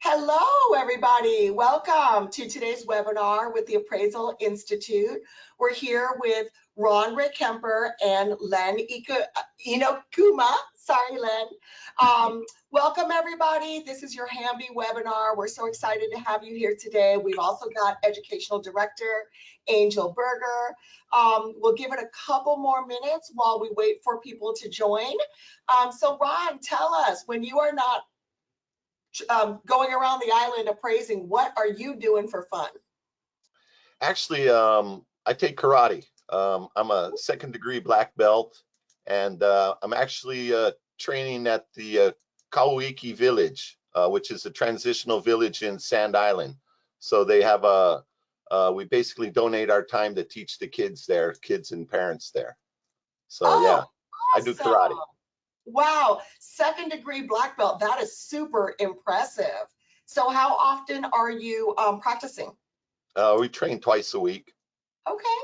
Hello, everybody. Welcome to today's webinar with the Appraisal Institute. We're here with Rehkemper and Len Inokuma. Sorry, Len. Welcome, everybody. This is your Hamby webinar. We're so excited to have you here today. We've also got Educational Director Angel Berger. We'll give it a couple more minutes while we wait for people to join. So Ron, tell us, when you are not going around the island appraising, what are you doing for fun? Actually, I take karate. I'm a second-degree black belt, and I'm actually training at the Kauiki village, which is a transitional village in Sand Island. So they have we basically donate our time to teach the kids there, kids and parents there. So yeah, awesome. I do karate. Wow, second-degree black belt. That is super impressive. So how often are you practicing? We train twice a week. Okay,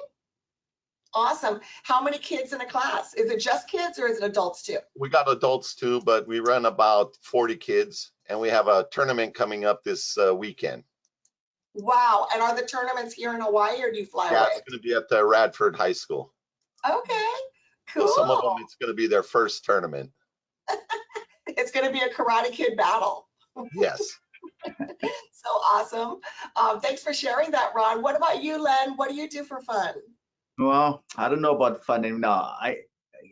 awesome. How many kids in a class? Is it just kids or is it adults too? We got adults too, but we run about 40 kids, and we have a tournament coming up this weekend. Wow, and are the tournaments here in Hawaii or do you fly away? Yeah, it's going to be at the Radford High School. Okay, cool. So some of them, it's going to be their first tournament. It's going to be a Karate Kid battle. Yes. So awesome. Thanks for sharing that, Ron. What about you, Len? What do you do for fun? Well, I don't know about fun.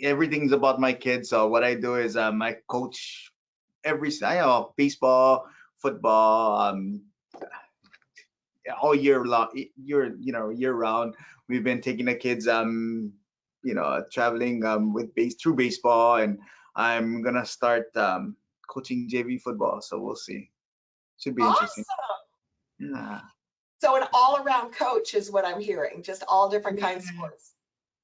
Everything's about my kids. So what I do is I coach baseball, football, all year long. Year round. We've been taking the kids, traveling through baseball, and I'm gonna start coaching JV football. So we'll see. Should be interesting. Yeah. So an all-around coach is what I'm hearing, just all different kinds of sports.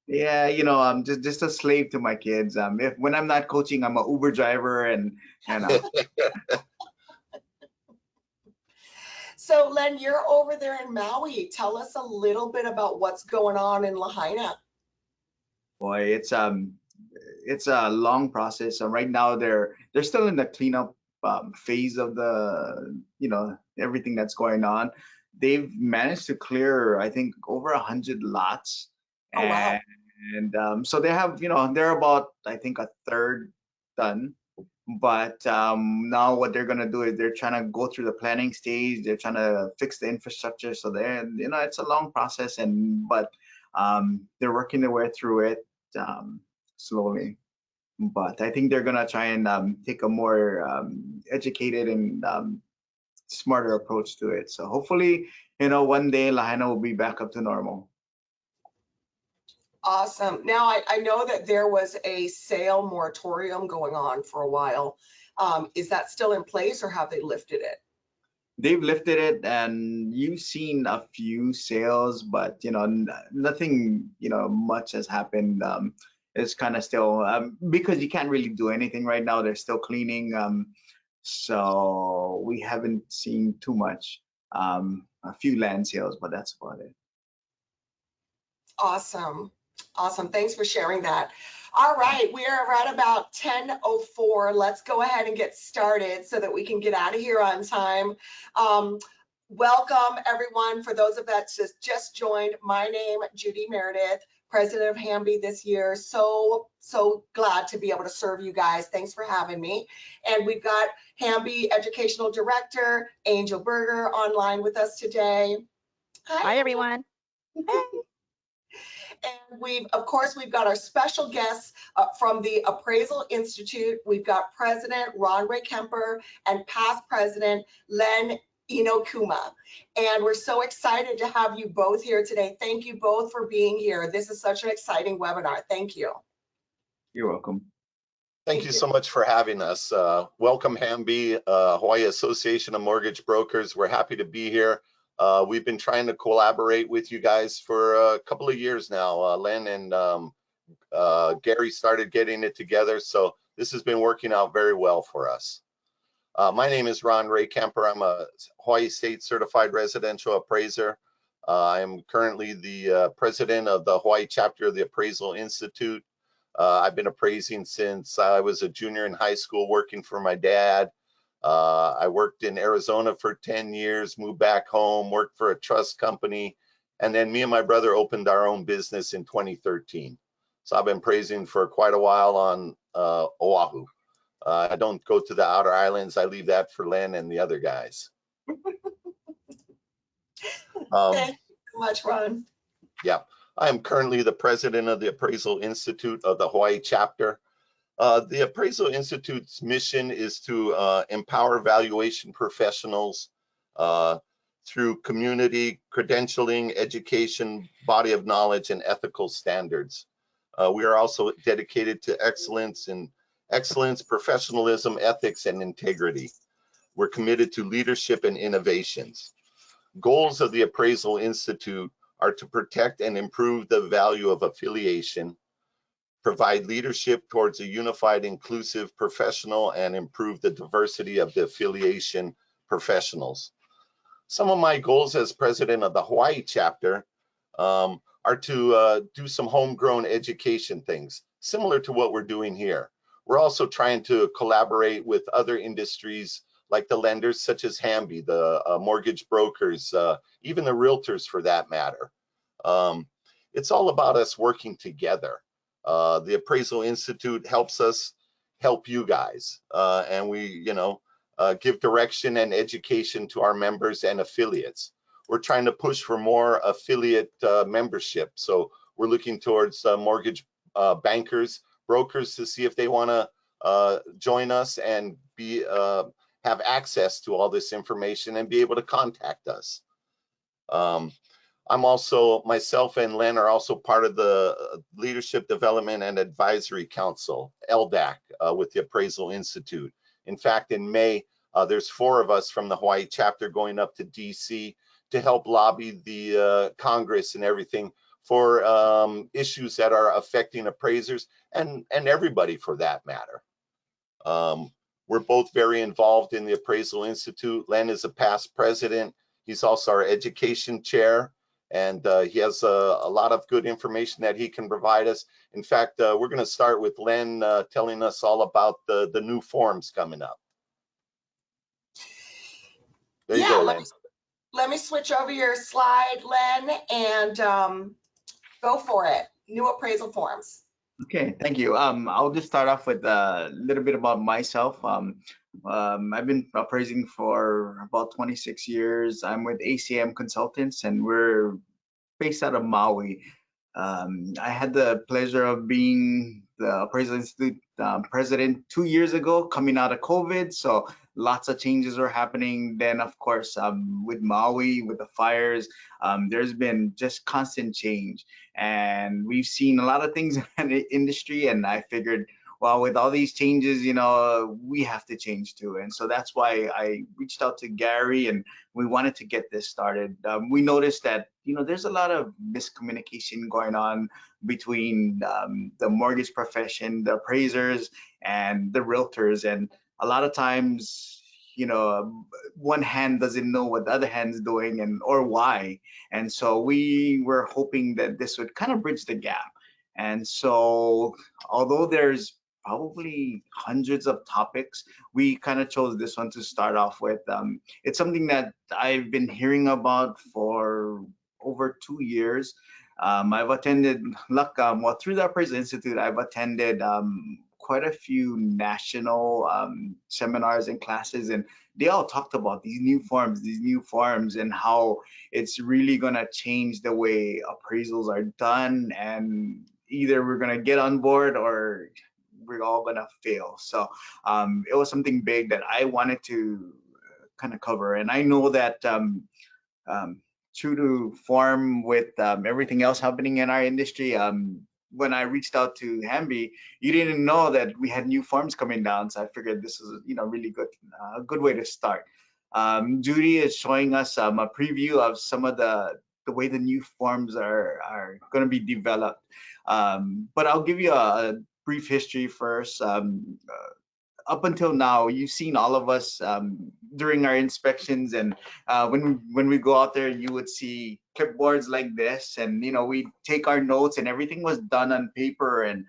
Yeah, I'm just a slave to my kids. When I'm not coaching, I'm an Uber driver, and. So Len, you're over there in Maui. Tell us a little bit about what's going on in Lahaina. Boy, it's a long process. Right now they're still in the cleanup phase of the everything that's going on. They've managed to clear, I think, over 100 lots. Oh, wow. And so they have, they're about, I think, a third done. But now what they're gonna do is they're trying to go through the planning stage. They're trying to fix the infrastructure. So it's a long process, but they're working their way through it slowly. But I think they're gonna try and take a more educated and smarter approach to it. So hopefully, one day Lahaina will be back up to normal. Awesome. Now I know that there was a sale moratorium going on for a while. Is that still in place, or have they lifted it? They've lifted it, and you've seen a few sales, but nothing much has happened. It's kind of still because you can't really do anything right now. They're still cleaning, so we haven't seen too much. A few land sales, but that's about it. Awesome. Awesome. Thanks for sharing that. All right, we are right about 10:04. Let's go ahead and get started so that we can get out of here on time. Welcome, everyone. For those of that just joined, my name, Judy Meredith, President of Hamby this year. So glad to be able to serve you guys. Thanks for having me. And we've got Hamby Educational Director, Angel Berger, online with us today. Hi, everyone. Hey. And we've got our special guests from the Appraisal Institute. We've got President Rehkemper and past President Len Inokuma. And we're so excited to have you both here today. Thank you both for being here. This is such an exciting webinar. Thank you. You're welcome. Thank you so much for having us. Welcome, Hamby, Hawaii Association of Mortgage Brokers. We're happy to be here. We've been trying to collaborate with you guys for a couple of years now. Len and Gary started getting it together, so this has been working out very well for us. My name is Rehkemper. I'm a Hawaii State Certified Residential Appraiser. I am currently the president of the Hawaii chapter of the Appraisal Institute. I've been appraising since I was a junior in high school, working for my dad. I worked in Arizona for 10 years, moved back home, worked for a trust company, and then me and my brother opened our own business in 2013. So I've been appraising for quite a while on Oahu. I don't go to the outer islands. I leave that for Len and the other guys. Thank you so much, Ron. Yeah, I am currently the president of the Appraisal Institute of the Hawaii chapter. The Appraisal Institute's mission is to empower valuation professionals through community credentialing, education, body of knowledge, and ethical standards. We are also dedicated to excellence, professionalism, ethics, and integrity. We're committed to leadership and innovations. Goals of the Appraisal Institute are to protect and improve the value of affiliation, provide leadership towards a unified, inclusive, professional, and improve the diversity of the affiliation professionals. Some of my goals as president of the Hawaii chapter are to do some homegrown education things, similar to what we're doing here. We're also trying to collaborate with other industries like the lenders such as Hamby, the mortgage brokers, even the realtors for that matter. It's all about us working together. The Appraisal Institute helps us help you guys, and we, give direction and education to our members and affiliates. We're trying to push for more affiliate membership. So we're looking towards mortgage bankers, brokers to see if they want to join us and have access to all this information and be able to contact us. Myself and Len are also part of the Leadership Development and Advisory Council, LDAC, with the Appraisal Institute. In fact, in May, there's 4 of us from the Hawaii chapter going up to DC to help lobby the Congress and everything for issues that are affecting appraisers and everybody for that matter. We're both very involved in the Appraisal Institute. Len is a past president. He's also our education chair, and he has a lot of good information that he can provide us. In fact, we're going to start with Len telling us all about the new forms coming up. There you go, Len. Let me switch over your slide, Len, and go for it. New appraisal forms. Okay, thank you. I'll just start off with a little bit about myself. I've been appraising for about 26 years. I'm with ACM Consultants, and we're based out of Maui. I had the pleasure of being the Appraisal Institute president 2 years ago, coming out of COVID. So lots of changes are happening. Then, of course, with Maui, with the fires, there's been just constant change. And we've seen a lot of things in the industry. And I figured, well, with all these changes, we have to change too. And so that's why I reached out to Gary, and we wanted to get this started. We noticed that, there's a lot of miscommunication going on between the mortgage profession, the appraisers, and the realtors. And a lot of times, one hand doesn't know what the other hand's doing or why. And so we were hoping that this would kind of bridge the gap. And so although there's probably hundreds of topics, we kind of chose this one to start off with. It's something that I've been hearing about for over 2 years. I've attended, through the Appraisal Institute, I've attended quite a few national seminars and classes, and they all talked about these new forms, and how it's really gonna change the way appraisals are done, and either we're gonna get on board or we're all gonna fail. So it was something big that I wanted to kind of cover, and I know that true to form with everything else happening in our industry, when I reached out to Hamby, you didn't know that we had new forms coming down. So I figured this is, really good, a good way to start. Judy is showing us a preview of some of the way the new forms are going to be developed. But I'll give you a brief history first. Up until now, you've seen all of us during our inspections, and when we go out there, you would see clipboards like this, and we take our notes, and everything was done on paper. And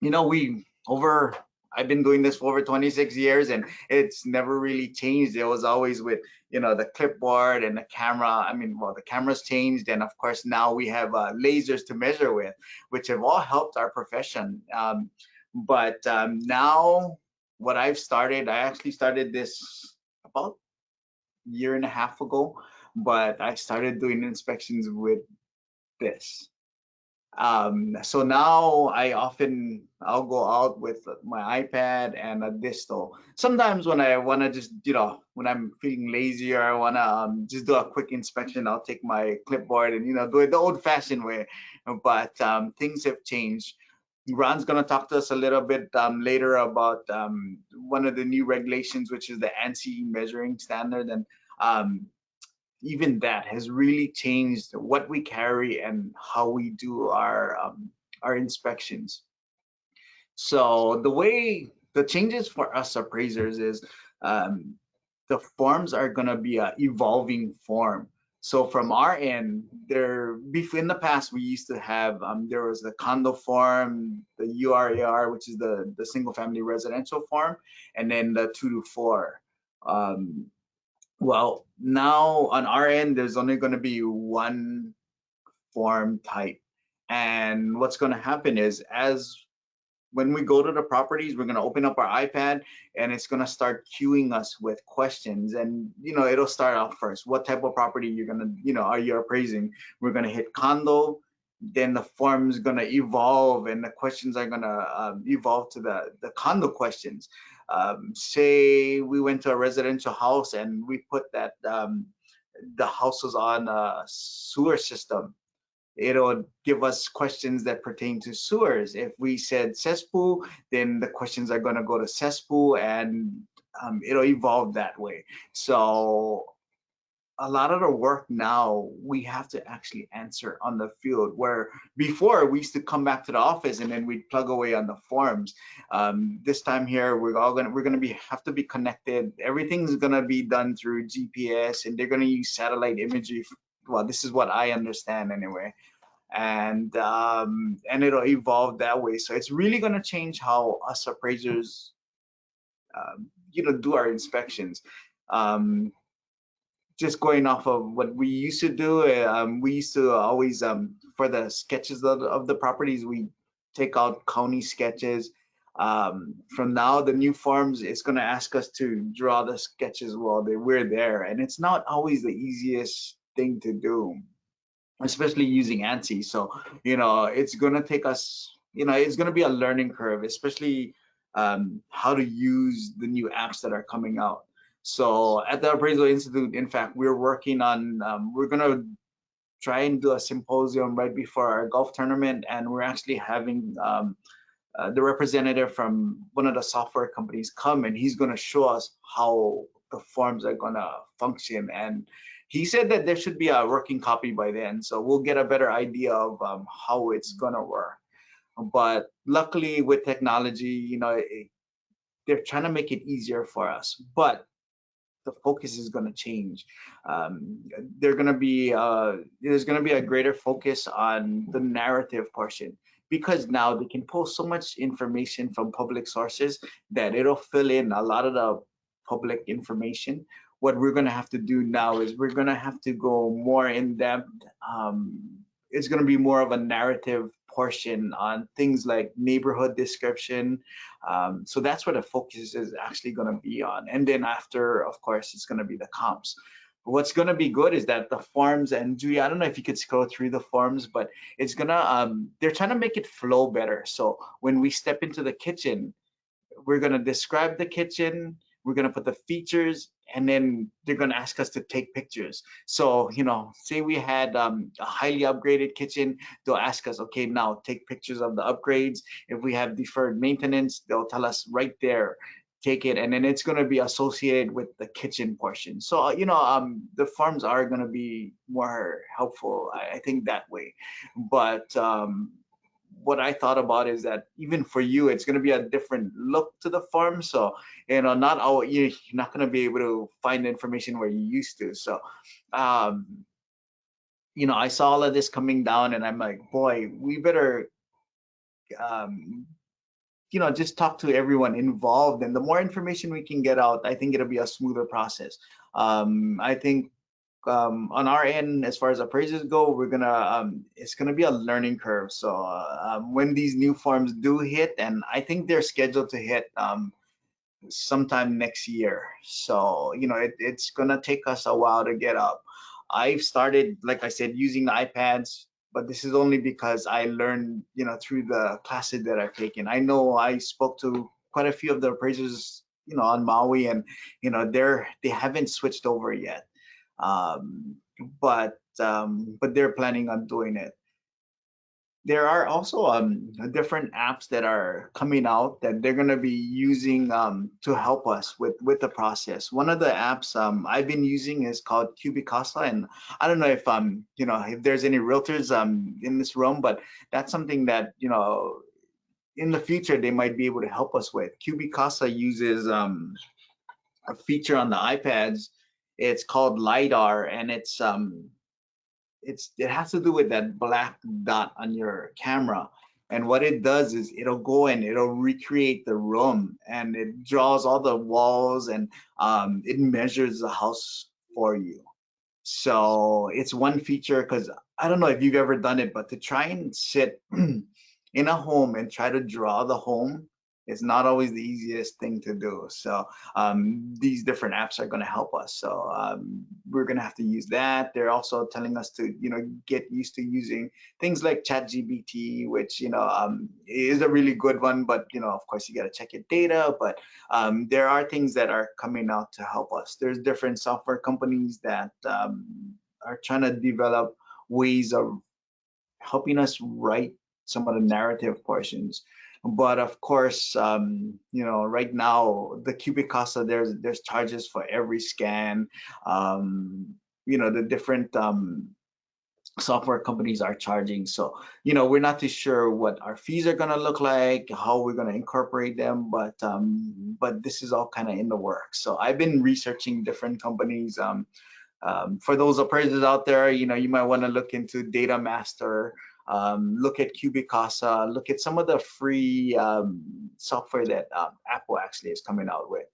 we over, I've been doing this for over 26 years and it's never really changed. It was always with, the clipboard and the camera. I mean, well, the camera's changed, and of course now we have lasers to measure with, which have all helped our profession. But now what I actually started this about a year and a half ago, but I started doing inspections with this. So now I'll go out with my iPad and a disto. Sometimes when I want to just, when I'm feeling lazy or I want to just do a quick inspection, I'll take my clipboard and, do it the old fashioned way. But things have changed. Ron's going to talk to us a little bit later about one of the new regulations, which is the ANSI measuring standard. And even that has really changed what we carry and how we do our inspections. So the changes for us appraisers is the forms are going to be an evolving form. So from our end, in the past we used to have there was the condo form, the URAR, which is the single family residential form, and then the 2 to 4. Well, now on our end, there's only going to be one form type. And what's going to happen is when we go to the properties, we're going to open up our iPad and it's going to start queuing us with questions. And, it'll start off first. What type of property you're going to, are you appraising? We're going to hit condo. Then the form is going to evolve and the questions are going to evolve to the condo questions. Say we went to a residential house and we put that the house was on a sewer system. It'll give us questions that pertain to sewers. If we said cesspool, then the questions are going to go to cesspool, and it'll evolve that way. So a lot of the work now we have to actually answer on the field, where before we used to come back to the office and then we'd plug away on the forms. This time here we're gonna have to be connected. Everything's gonna be done through GPS, and they're gonna use satellite imagery. Well, this is what I understand anyway, and it'll evolve that way. So it's really gonna change how us appraisers do our inspections. Just going off of what we used to do, we used to always, for the sketches of the properties, we take out county sketches. From now, the new forms, it's going to ask us to draw the sketches while we're there. And it's not always the easiest thing to do, especially using ANSI. So, it's going to take us, it's going to be a learning curve, especially how to use the new apps that are coming out. So at the Appraisal Institute, in fact, we're working on, we're going to try and do a symposium right before our golf tournament. And we're actually having the representative from one of the software companies come, and he's going to show us how the forms are going to function. And he said that there should be a working copy by then. So we'll get a better idea of how it's going to work. But luckily with technology, they're trying to make it easier for us. But the focus is going to change. There's going to be a greater focus on the narrative portion, because now they can pull so much information from public sources that it'll fill in a lot of the public information. What we're going to have to do now is we're going to have to go more in depth. It's going to be more of a narrative portion on things like neighborhood description. So that's where the focus is actually going to be on. And then after, of course, it's going to be the comps. What's going to be good is that the forms, and Judy, I don't know if you could scroll through the forms, but it's going to, they're trying to make it flow better. So when we step into the kitchen, we're going to describe the kitchen, we're going to put the features, and then they're going to ask us to take pictures. So, say we had a highly upgraded kitchen, they'll ask us, okay, now take pictures of the upgrades. If we have deferred maintenance, they'll tell us right there, take it, and then it's going to be associated with the kitchen portion. So, the forms are going to be more helpful, I think, that way. But what I thought about is that even for you, it's going to be a different look to the form. So, not all, you're not going to be able to find information where you used to. So, I saw all of this coming down, and I'm like, boy, we better just talk to everyone involved, and the more information we can get out, I think it'll be a smoother process. I think on our end, as far as appraisals go, it's gonna be a learning curve. So when these new forms do hit, and I think they're scheduled to hit sometime next year. So it's gonna take us a while to get up. I've started, like I said, using the iPads, but this is only because I learned through the classes that I've taken. I know I spoke to quite a few of the appraisers on Maui, and they haven't switched over yet, but they're planning on doing it. There are also different apps that are coming out that they're going to be using to help us with the process. One of the apps I've been using is called Cubicasa, and I don't know if if there's any realtors in this room, but that's something that in the future they might be able to help us with. Cubicasa uses a feature on the iPads. It's called LiDAR, and it has to do with that black dot on your camera. And what it does is it'll go and it'll recreate the room, and it draws all the walls, and it measures the house for you. So it's one feature, because I don't know if you've ever done it, but to try and sit in a home and try to draw the home is not always the easiest thing to do. So these different apps are going to help us. So we're going to have to use that. They're also telling us to get used to using things like ChatGPT, which is a really good one, but of course you got to check your data. But there are things that are coming out to help us. There's different software companies that are trying to develop ways of helping us write some of the narrative portions. But of course, right now the Cubicasa, there's charges for every scan. The different software companies are charging. So we're not too sure what our fees are going to look like, how we're going to incorporate them, but this is all kind of in the works. So I've been researching different companies. For those appraisers out there, you might want to look into Data Master. Look at Cubicasa, look at some of the free software that Apple actually is coming out with.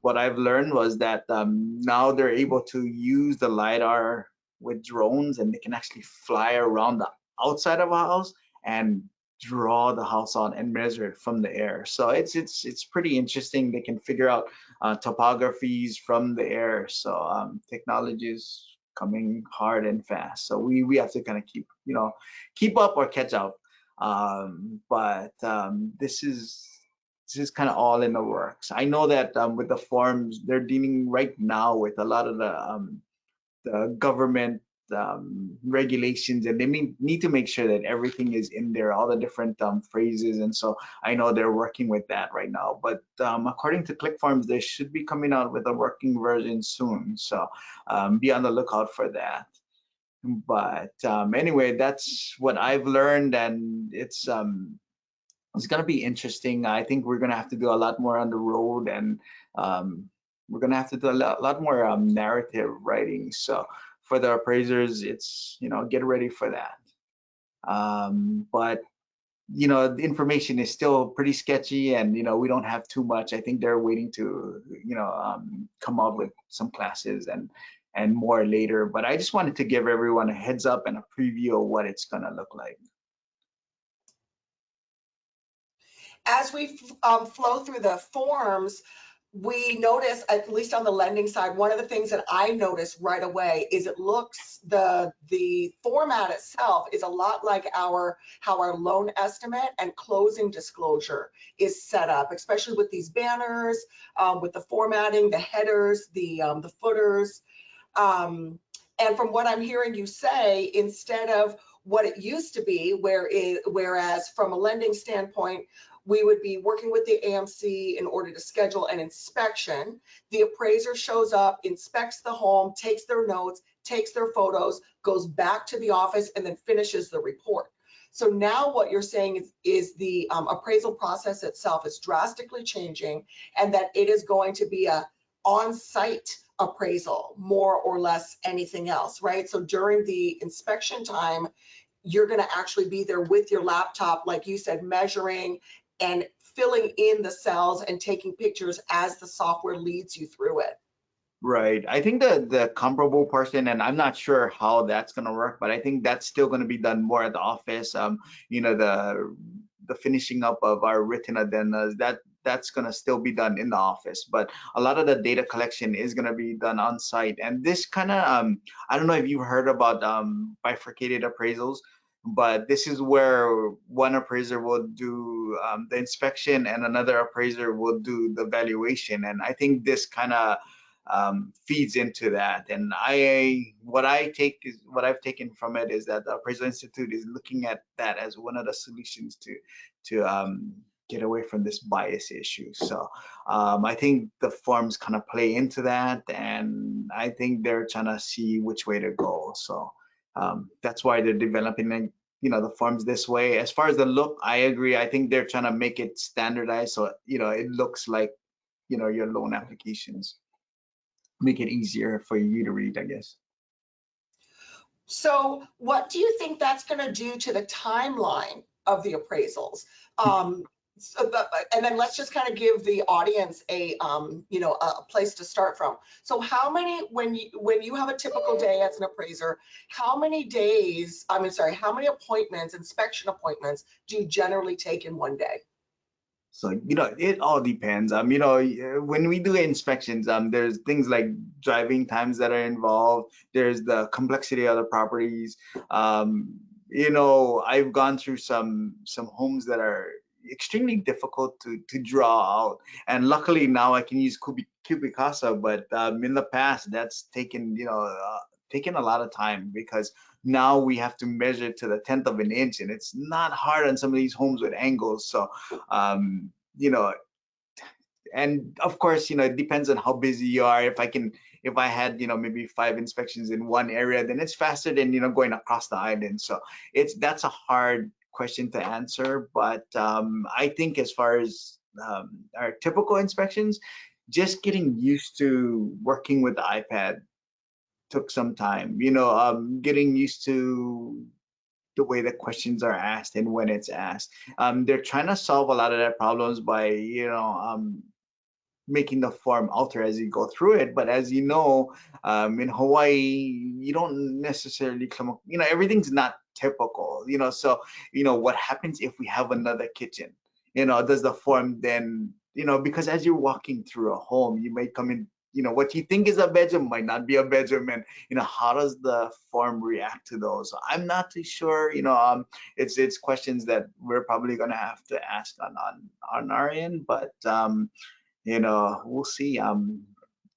What I've learned was that now they're able to use the LiDAR with drones, and they can actually fly around the outside of a house and draw the house on and measure it from the air. So it's pretty interesting. They can figure out topographies from the air. So technology is coming hard and fast. So we have to kind of keep up or catch up. But this is kind of all in the works. I know that with the forms, they're dealing right now with a lot of the government regulations, and they need to make sure that everything is in there, all the different phrases. And so I know they're working with that right now. But according to ClickForms, they should be coming out with a working version soon. So be on the lookout for that. But anyway, that's what I've learned, and it's going to be interesting. I think we're going to have to do a lot more on the road, and we're going to have to do a lot more narrative writing. So for the appraisers, it's get ready for that. But the information is still pretty sketchy, and we don't have too much. I think they're waiting to come out with some classes and more later. But I just wanted to give everyone a heads up and a preview of what it's going to look like. As we flow through the forms, we notice, at least on the lending side, one of the things that I noticed right away is it looks, the format itself is a lot like how our loan estimate and closing disclosure is set up, especially with these banners, with the formatting, the headers, the footers. And from what I'm hearing you say, instead of what it used to be, whereas from a lending standpoint, we would be working with the AMC in order to schedule an inspection. The appraiser shows up, inspects the home, takes their notes, takes their photos, goes back to the office, and then finishes the report. So now what you're saying is the appraisal process itself is drastically changing, and that it is going to be a on-site appraisal, more or less anything else, right? So during the inspection time, you're going to actually be there with your laptop, like you said, measuring and filling in the cells and taking pictures as the software leads you through it. Right. I think the comparable portion, and I'm not sure how that's going to work, but I think that's still going to be done more at the office. You know, the finishing up of our written addendas, that's going to still be done in the office, but a lot of the data collection is going to be done on site. And this kind of I don't know if you've heard about bifurcated appraisals, but this is where one appraiser will do the inspection and another appraiser will do the valuation. And I think this kind of feeds into that. And what I've taken from it is that the Appraisal Institute is looking at that as one of the solutions to get away from this bias issue. So I think the forms kind of play into that, and I think they're trying to see which way to go. So that's why they're developing, you know, the forms this way. As far as the look, I agree. I think they're trying to make it standardized, so you know it looks like, you know, your loan applications. Make it easier for you to read, I guess. So what do you think that's going to do to the timeline of the appraisals? And then let's just kind of give the audience a you know, a place to start from. So how many, when you have a typical day as an appraiser, how many days, how many appointments, inspection appointments do you generally take in one day? So, you know, it all depends. You know, when we do inspections, there's things like driving times that are involved. There's the complexity of the properties. You know, I've gone through some homes that are extremely difficult to draw out, and luckily now I can use Cubicasa. But in the past, that's taken, you know, taken a lot of time, because now we have to measure to the 10th of an inch, and it's not hard on some of these homes with angles. So you know, and of course, you know, it depends on how busy you are. If I had, you know, maybe 5 inspections in one area, then it's faster than, you know, going across the island. So that's a hard question to answer. But I think as far as our typical inspections, just getting used to working with the iPad took some time. You know, getting used to the way the questions are asked and when it's asked. They're trying to solve a lot of their problems by, you know, making the form alter as you go through it. But as you know, in Hawaii, you don't necessarily come up, you know, everything's not typical, you know. So, you know, what happens if we have another kitchen? You know, does the form then, you know, because as you're walking through a home, you may come in, you know, what you think is a bedroom might not be a bedroom, and you know, how does the form react to those? So I'm not too sure, you know. It's questions that we're probably gonna have to ask on our end, but you know, we'll see.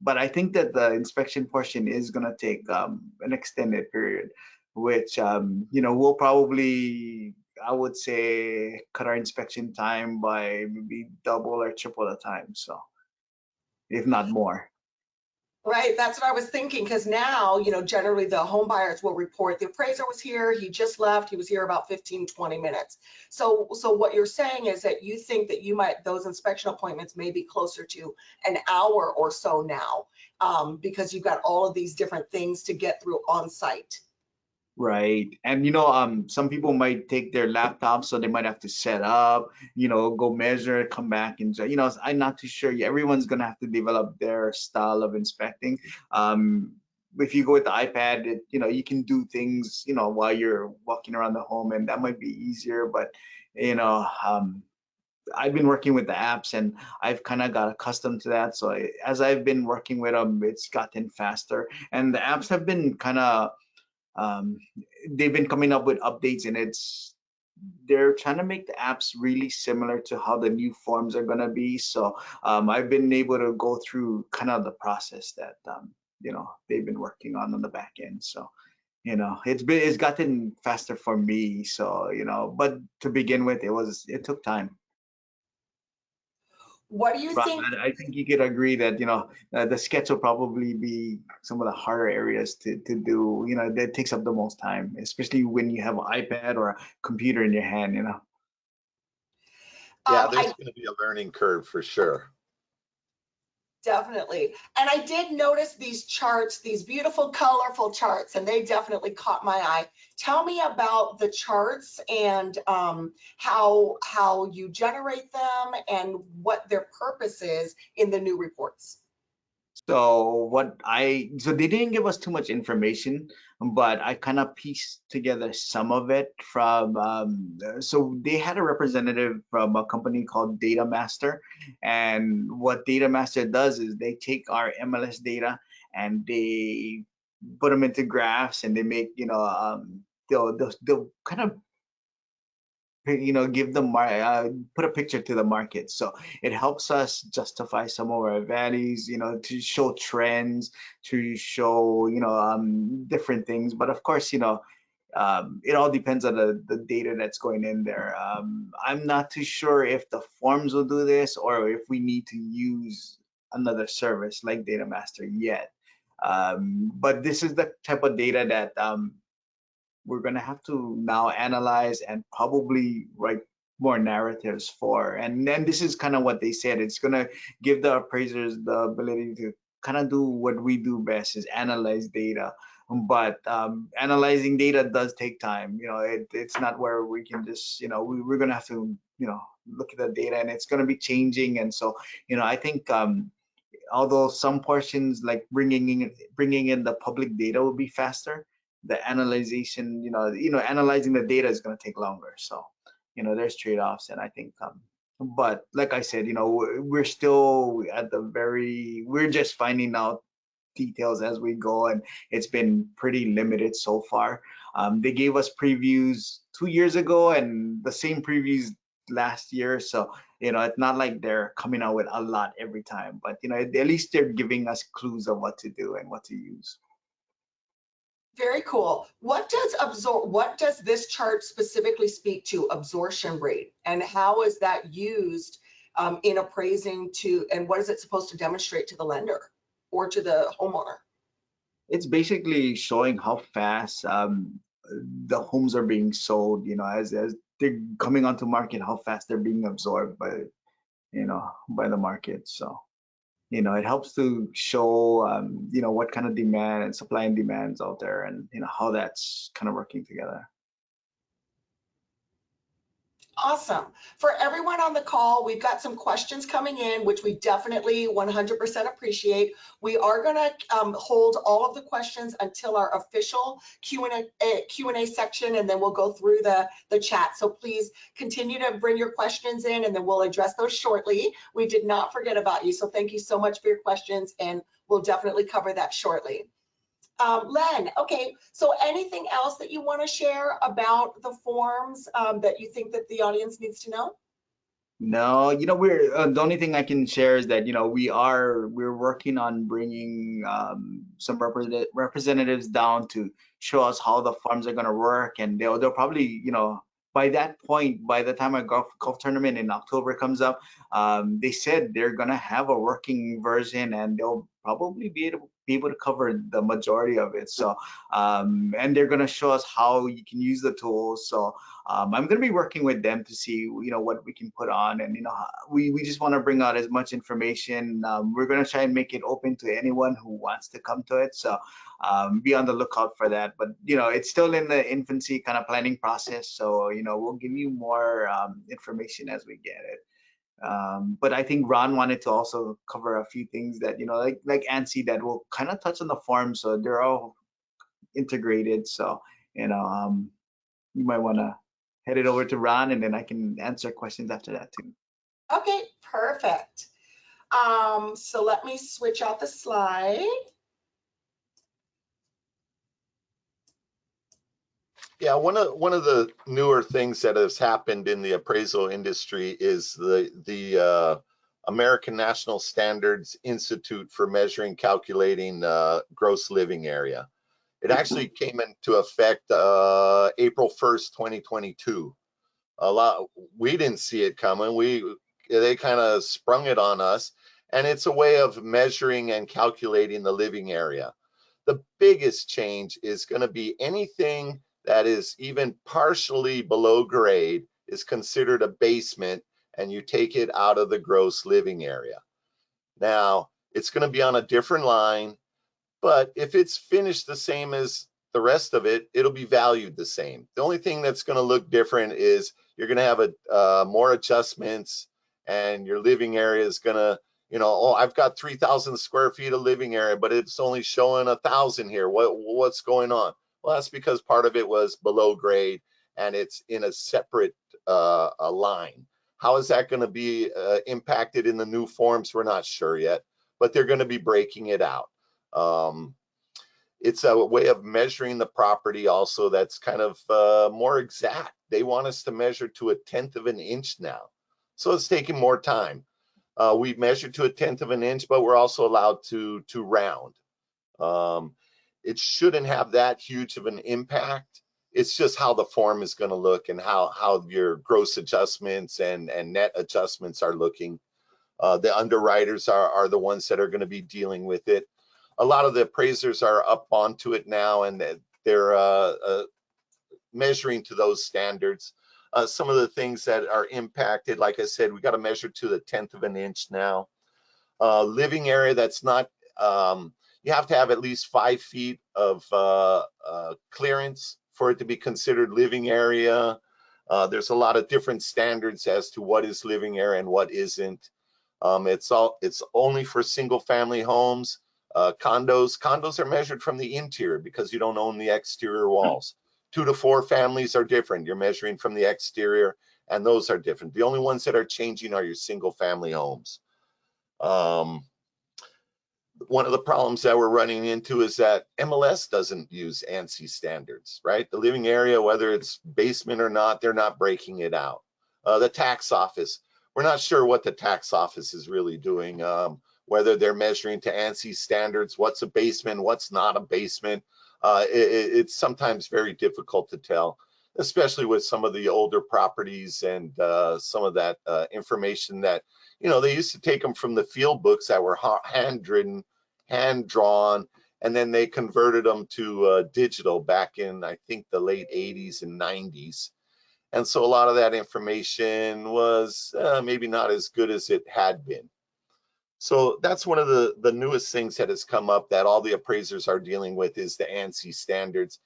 But I think that the inspection portion is gonna take an extended period, which you know, we'll probably, I would say, cut our inspection time by maybe double or triple the time, so if not more. Right, that's what I was thinking, because now, you know, generally the home buyers will report the appraiser was here, he just left, he was here about 15-20 minutes. So what you're saying is that you think that those inspection appointments may be closer to an hour or so now, because you've got all of these different things to get through on site. Right. And you know, some people might take their laptops, so they might have to set up, you know, go measure, come back, and you know, I'm not too sure. Everyone's gonna have to develop their style of inspecting. If you go with the iPad, you know, you can do things, you know, while you're walking around the home, and that might be easier. But you know, I've been working with the apps, and I've kind of got accustomed to that. So as I've been working with them, it's gotten faster, and the apps have been kind of they've been coming up with updates, and they're trying to make the apps really similar to how the new forms are going to be. So I've been able to go through kind of the process that you know, they've been working on the back end. So you know, it's gotten faster for me. So you know, but to begin with, it took time. What do you But think? I think you could agree that, you know, the sketch will probably be some of the harder areas to do. You know, that takes up the most time, especially when you have an iPad or a computer in your hand, you know. Yeah, there's going to be a learning curve for sure. Definitely. And I did notice these charts, these beautiful, colorful charts, and they definitely caught my eye. Tell me about the charts and how you generate them and what their purpose is in the new reports. So so they didn't give us too much information, but I kind of pieced together some of it from, so they had a representative from a company called Data Master. And what Data Master does is they take our MLS data and they put them into graphs, and they make, they'll kind of, give them put a picture to the market. So it helps us justify some of our values, to show trends, to show, different things. But of course, it all depends on the data that's going in there. I'm not too sure if the forms will do this or if we need to use another service like Data Master yet. But this is the type of data that we're going to have to now analyze and probably write more narratives for. And then this is kind of what they said. It's going to give the appraisers the ability to kind of do what we do best, is analyze data. But analyzing data does take time. It's not where we can just, we're going to have to, look at the data, and it's going to be changing. And so, I think although some portions like bringing in the public data will be faster, the analyzation, analyzing the data is going to take longer. So, there's trade-offs, and I think, but like I said, we're still at we're just finding out details as we go, and it's been pretty limited so far. They gave us previews 2 years ago and the same previews last year, so it's not like they're coming out with a lot every time, but at least they're giving us clues of what to do and what to use. Very cool. What does this chart specifically speak to, absorption rate, and how is that used in appraising and what is it supposed to demonstrate to the lender or to the homeowner? It's basically showing how fast the homes are being sold, as they're coming onto market, how fast they're being absorbed by the market. So, it helps to show, what kind of demand and supply and demands out there, and, how that's kind of working together. Awesome. For everyone on the call, we've got some questions coming in, which we definitely 100% appreciate. We are going to hold all of the questions until our official Q&A section, and then we'll go through the chat. So please continue to bring your questions in, and then we'll address those shortly. We did not forget about you, so thank you so much for your questions, and we'll definitely cover that shortly. Len, okay, so anything else that you want to share about the forms that you think that the audience needs to know? No, we're the only thing I can share is that we're working on bringing some representatives down to show us how the farms are going to work, and they'll probably, by that point, by the time our golf tournament in October comes up, they said they're going to have a working version, and they'll probably be able to cover the majority of it. So, and they're going to show us how you can use the tools. So, I'm going to be working with them to see, what we can put on, and we just want to bring out as much information. We're going to try and make it open to anyone who wants to come to it. So, be on the lookout for that. But it's still in the infancy kind of planning process. So, we'll give you more information as we get it. But I think Ron wanted to also cover a few things that, like ANSI, that will kind of touch on the form. So they're all integrated. So, you might want to head it over to Ron, and then I can answer questions after that too. Okay, perfect. So let me switch out the slide. Yeah, one of the newer things that has happened in the appraisal industry is the American National Standards Institute for Measuring, Calculating Gross Living Area. It actually came into effect April 1st, 2022. We didn't see it coming. They kind of sprung it on us, and it's a way of measuring and calculating the living area. The biggest change is going to be anything that is even partially below grade is considered a basement, and you take it out of the gross living area. Now, It's going to be on a different line, but if it's finished the same as the rest of it, it'll be valued the same. The only thing that's going to look different is you're going to have more adjustments, and your living area is going to, you know, oh, I've got 3,000 square feet of living area, but it's only showing 1,000 here. What's going on? Well, that's because part of it was below grade and it's in a separate a line. How is that going to be impacted in the new forms? We're not sure yet, but they're going to be breaking it out. It's a way of measuring the property also that's kind of more exact. They want us to measure to 1/10 of an inch now. So it's taking more time. We measure to 1/10 of an inch, but we're also allowed to round. It shouldn't have that huge of an impact. It's just how the form is going to look and how your gross adjustments and net adjustments are looking. The underwriters are the ones that are going to be dealing with it. A lot of the appraisers are up onto it now, and they're measuring to those standards. Some of the things that are impacted, like I said, we got to measure to the 1/10 of an inch now. Living area that's not, you have to have at least 5 feet of clearance for it to be considered living area. There's a lot of different standards as to what is living area and what isn't. It's only for single family homes. Condos are measured from the interior because you don't own the exterior walls. 2 to 4 families are different. You're measuring from the exterior, and those are different. The only ones that are changing are your single family homes. One of the problems that we're running into is that MLS doesn't use ANSI standards, right? The living area, whether it's basement or not, they're not breaking it out. The tax office, we're not sure what the tax office is really doing, whether they're measuring to ANSI standards, what's a basement, what's not a basement. It's sometimes very difficult to tell, especially with some of the older properties and some of that information that, you know, they used to take them from the field books that were hand-written, hand-drawn, and then they converted them to digital back in, I think, the late 80s and 90s. And so a lot of that information was maybe not as good as it had been. So that's one of the newest things that has come up that all the appraisers are dealing with is the ANSI standards.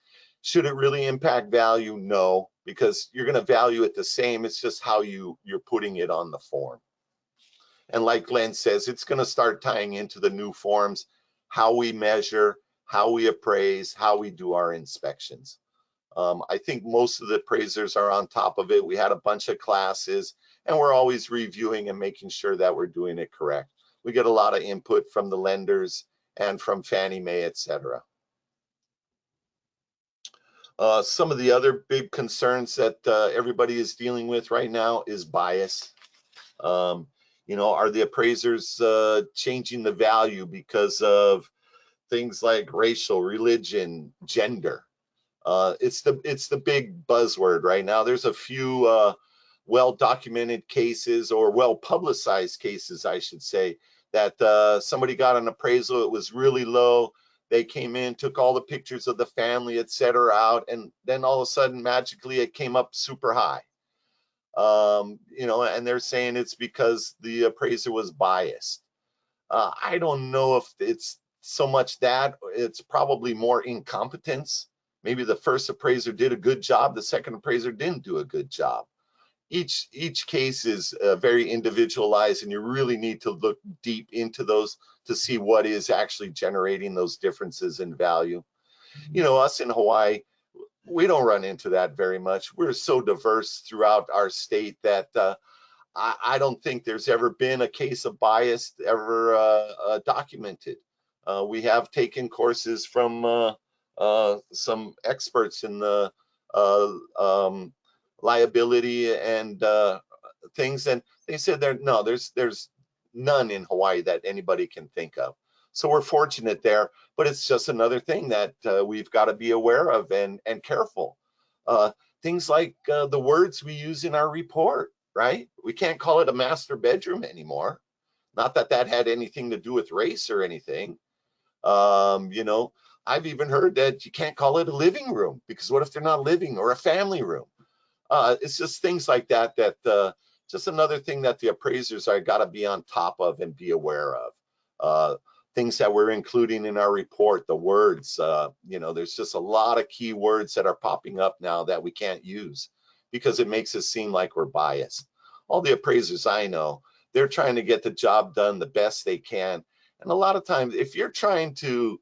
Should it really impact value? No, because you're going to value it the same. It's just how you're putting it on the form. And like Glenn says, it's going to start tying into the new forms, how we measure, how we appraise, how we do our inspections. I think most of the appraisers are on top of it. We had a bunch of classes, and we're always reviewing and making sure that we're doing it correct. We get a lot of input from the lenders and from Fannie Mae, etc. Some of the other big concerns that everybody is dealing with right now is bias. You know, are the appraisers changing the value because of things like racial, religion, gender? It's the big buzzword right now. There's a few well-documented cases, or well-publicized cases, I should say, that somebody got an appraisal. It was really low. They came in, took all the pictures of the family, etc., out, and then all of a sudden, magically, it came up super high. You know, and they're saying it's because the appraiser was biased. I don't know if it's so much that. It's probably more incompetence. Maybe the first appraiser did a good job, the second appraiser didn't do a good job. Each case is very individualized, and you really need to look deep into those to see what is actually generating those differences in value. You know, us in Hawaii, we don't run into that very much. We're so diverse throughout our state that I don't think there's ever been a case of bias ever documented. We have taken courses from some experts in the liability and things, and they said there's none in Hawaii that anybody can think of. So we're fortunate there, but it's just another thing that we've got to be aware of and careful. Things like the words we use in our report, right? We can't call it a master bedroom anymore. Not that that had anything to do with race or anything. You know, I've even heard that you can't call it a living room because what if they're not living, or a family room? It's just things like that, just another thing that the appraisers are got to be on top of and be aware of. things that we're including in our report, the words, there's just a lot of key words that are popping up now that we can't use because it makes us seem like we're biased. All the appraisers I know, they're trying to get the job done the best they can. And a lot of times, if you're trying to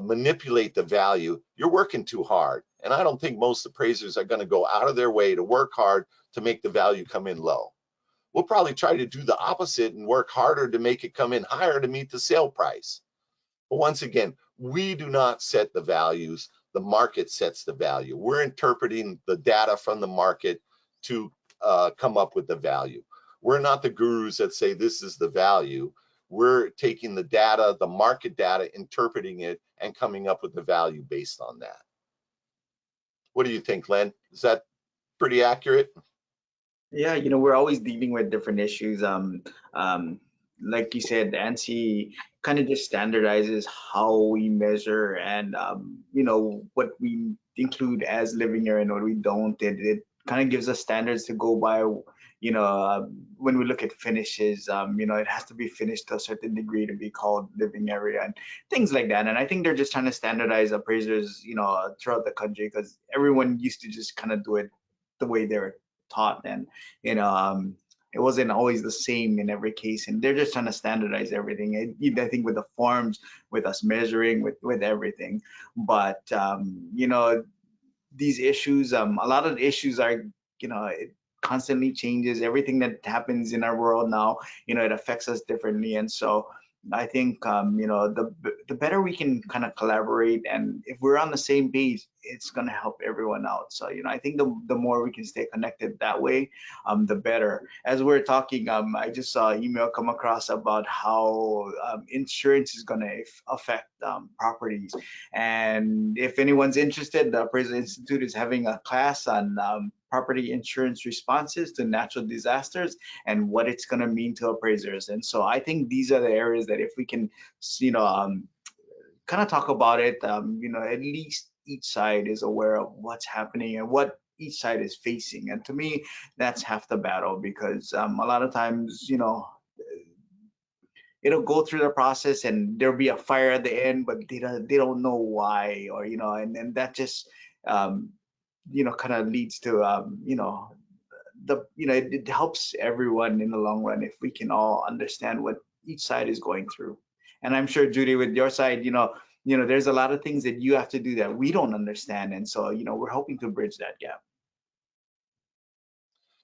manipulate the value, you're working too hard. And I don't think most appraisers are going to go out of their way to work hard to make the value come in low. We'll probably try to do the opposite and work harder to make it come in higher to meet the sale price. But once again, we do not set the values. The market sets the value. We're interpreting the data from the market to come up with the value. We're not the gurus that say this is the value. We're taking the data, the market data, interpreting it, and coming up with the value based on that. What do you think, Len? Is that pretty accurate? Yeah, we're always dealing with different issues. Like you said, ANSI kind of just standardizes how we measure and what we include as living area and what we don't. It kind of gives us standards to go by. When we look at finishes, it has to be finished to a certain degree to be called living area and things like that. And I think they're just trying to standardize appraisers, throughout the country because everyone used to just kind of do it the way they're taught, and it wasn't always the same in every case, and they're just trying to standardize everything. I think with the forms, with us measuring, with everything. But these issues, a lot of the issues are, it constantly changes. Everything that happens in our world now, it affects us differently, and so I think the better we can kind of collaborate, and if we're on the same page, it's going to help everyone out. So I think the more we can stay connected that way, the better. As we're talking, I just saw an email come across about how insurance is going to affect properties, and if anyone's interested, the Appraisal Institute is having a class on property insurance responses to natural disasters and what it's going to mean to appraisers. And so I think these are the areas that if we can, kind of talk about it, at least each side is aware of what's happening and what each side is facing. And to me, that's half the battle, because a lot of times, it'll go through the process and there'll be a fire at the end, but they don't know why, or and that just kind of leads to it helps everyone in the long run if we can all understand what each side is going through. And I'm sure, Judy, with your side, there's a lot of things that you have to do that we don't understand, and so we're hoping to bridge that gap.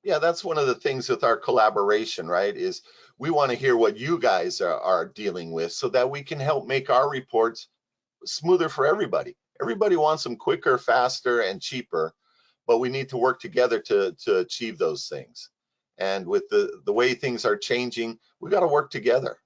Yeah, that's one of the things with our collaboration, right? Is we want to hear what you guys are dealing with so that we can help make our reports smoother for everybody. Everybody wants them quicker, faster, and cheaper, but we need to work together to achieve those things. And with the way things are changing, we got to work together.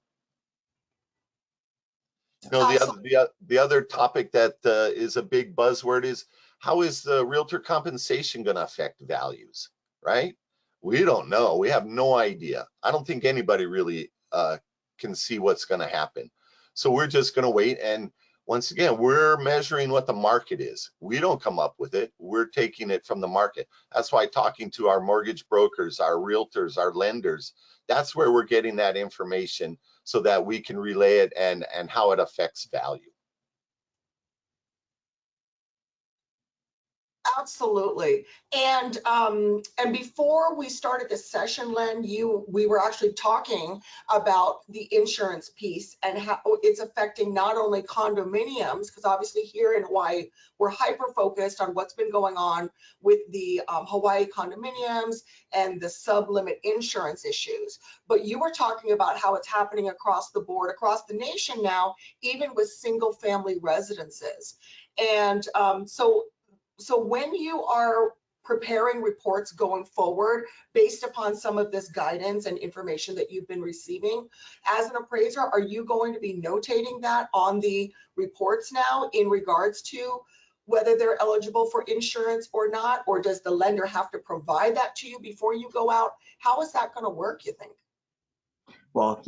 The other topic that is a big buzzword is, how is the realtor compensation going to affect values, right? We don't know. We have no idea. I don't think anybody really can see what's going to happen. So we're just going to wait. And once again, we're measuring what the market is. We don't come up with it. We're taking it from the market. That's why talking to our mortgage brokers, our realtors, our lenders, that's where we're getting that information so that we can relay it and how it affects value. Absolutely. And before we started this session, Len, we were actually talking about the insurance piece and how it's affecting not only condominiums, because obviously here in Hawaii, we're hyper focused on what's been going on with the Hawaii condominiums and the sublimit insurance issues. But you were talking about how it's happening across the board, across the nation now, even with single family residences. And so when you are preparing reports going forward based upon some of this guidance and information that you've been receiving, as an appraiser, are you going to be notating that on the reports now in regards to whether they're eligible for insurance or not? Or does the lender have to provide that to you before you go out? How is that going to work, you think? Well,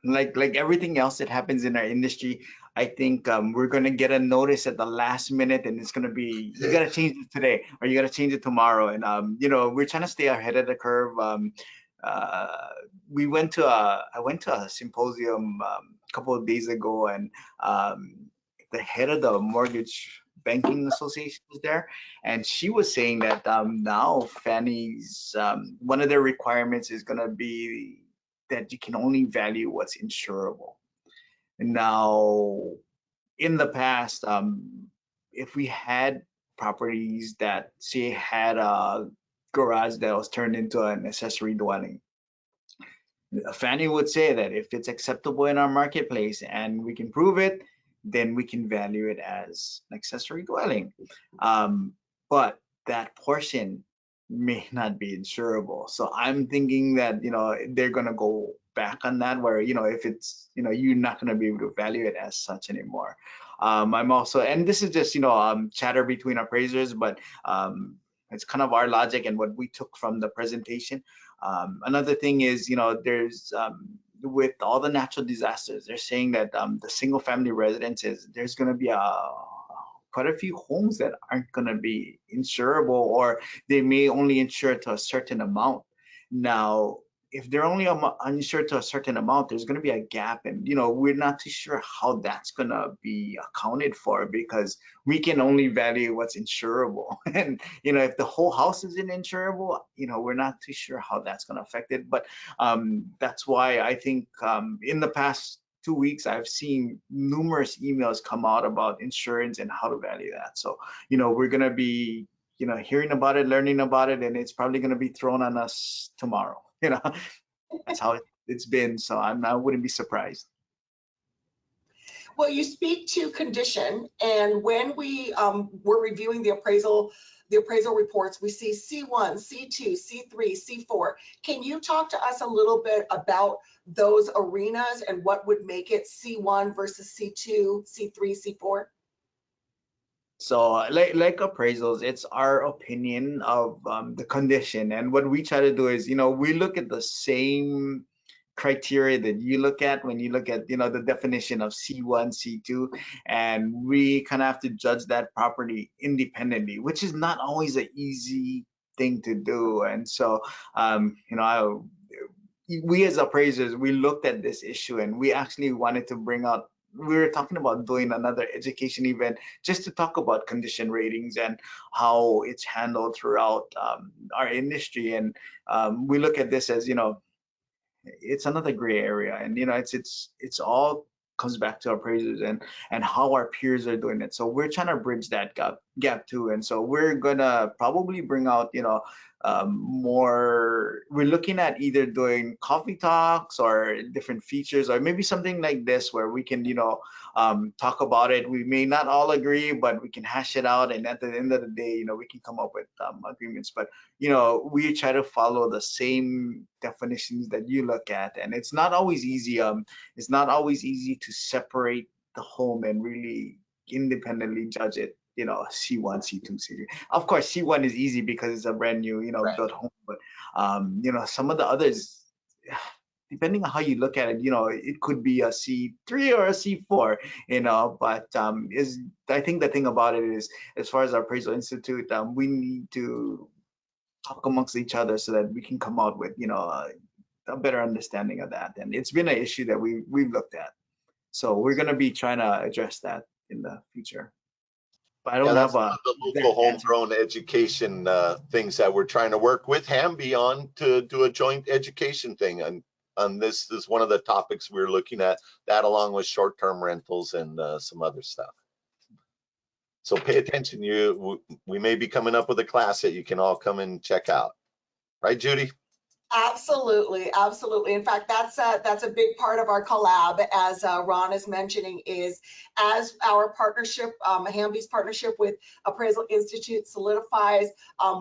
like everything else that happens in our industry, I think we're going to get a notice at the last minute, and it's going to be, you got to change it today or you got to change it tomorrow. And, we're trying to stay ahead of the curve. we went to I went to a symposium a couple of days ago, and the head of the mortgage banking association was there, and she was saying that now Fannie's one of their requirements is going to be that you can only value what's insurable. Now, in the past, if we had properties that say had a garage that was turned into an accessory dwelling, Fannie would say that if it's acceptable in our marketplace and we can prove it, then we can value it as an accessory dwelling. But that portion may not be insurable. So I'm thinking that, you know, they're gonna go back on that, where, you know, if it's, you know, you're not gonna be able to value it as such anymore. I'm also, and this is just, you know, chatter between appraisers, but it's kind of our logic and what we took from the presentation. Another thing is, you know, there's with all the natural disasters, they're saying that the single family residences, there's going to be quite a few homes that aren't going to be insurable, or they may only insure to a certain amount. Now, if they're only uninsured to a certain amount, there's going to be a gap, and, you know, we're not too sure how that's going to be accounted for, because we can only value what's insurable. And, you know, if the whole house isn't insurable, you know, we're not too sure how that's going to affect it. But that's why I think in the past 2 weeks, I've seen numerous emails come out about insurance and how to value that. So, you know, we're going to be, you know, hearing about it, learning about it, and it's probably going to be thrown on us tomorrow. You know, that's how it's been. So I wouldn't be surprised. Well, you speak to condition, and when we were reviewing the appraisal reports, we see C1, C2, C3, C4. Can you talk to us a little bit about those arenas and what would make it C1 versus C2, C3, C4? So like appraisals, it's our opinion of the condition, and what we try to do is, you know, we look at the same criteria that you look at when you look at, you know, the definition of C1, C2, and we kind of have to judge that property independently, which is not always an easy thing to do. And so, you know, we as appraisers, we looked at this issue, and we actually wanted to bring out, we were talking about doing another education event just to talk about condition ratings and how it's handled throughout our industry. And we look at this as, you know, it's another gray area, and, you know, it's all comes back to appraisers and how our peers are doing it. So we're trying to bridge that gap too. And so we're gonna probably bring out, you know, more, we're looking at either doing coffee talks or different features, or maybe something like this where we can, you know, talk about it. We may not all agree, but we can hash it out, and at the end of the day, you know, we can come up with agreements. But, you know, we try to follow the same definitions that you look at, and it's not always easy. It's not always easy to separate the home and really independently judge it, you know, C1, C2, C3. Of course, C1 is easy because it's a brand new, you know, built home. But, you know, some of the others, depending on how you look at it, you know, it could be a C3 or a C4, you know. But I think the thing about it is, as far as our Appraisal Institute, we need to talk amongst each other so that we can come out with, you know, a better understanding of that. And it's been an issue that we've looked at. So we're going to be trying to address that in the future. But I don't have one of the local homegrown education things that we're trying to work with Hamby on to do a joint education thing. And this is one of the topics we're looking at, that along with short-term rentals and some other stuff. So pay attention. We may be coming up with a class that you can all come and check out. Right, Judy? Absolutely, absolutely. In fact, that's a big part of our collab, as Ron is mentioning, is as our partnership, Hamby's partnership with Appraisal Institute solidifies,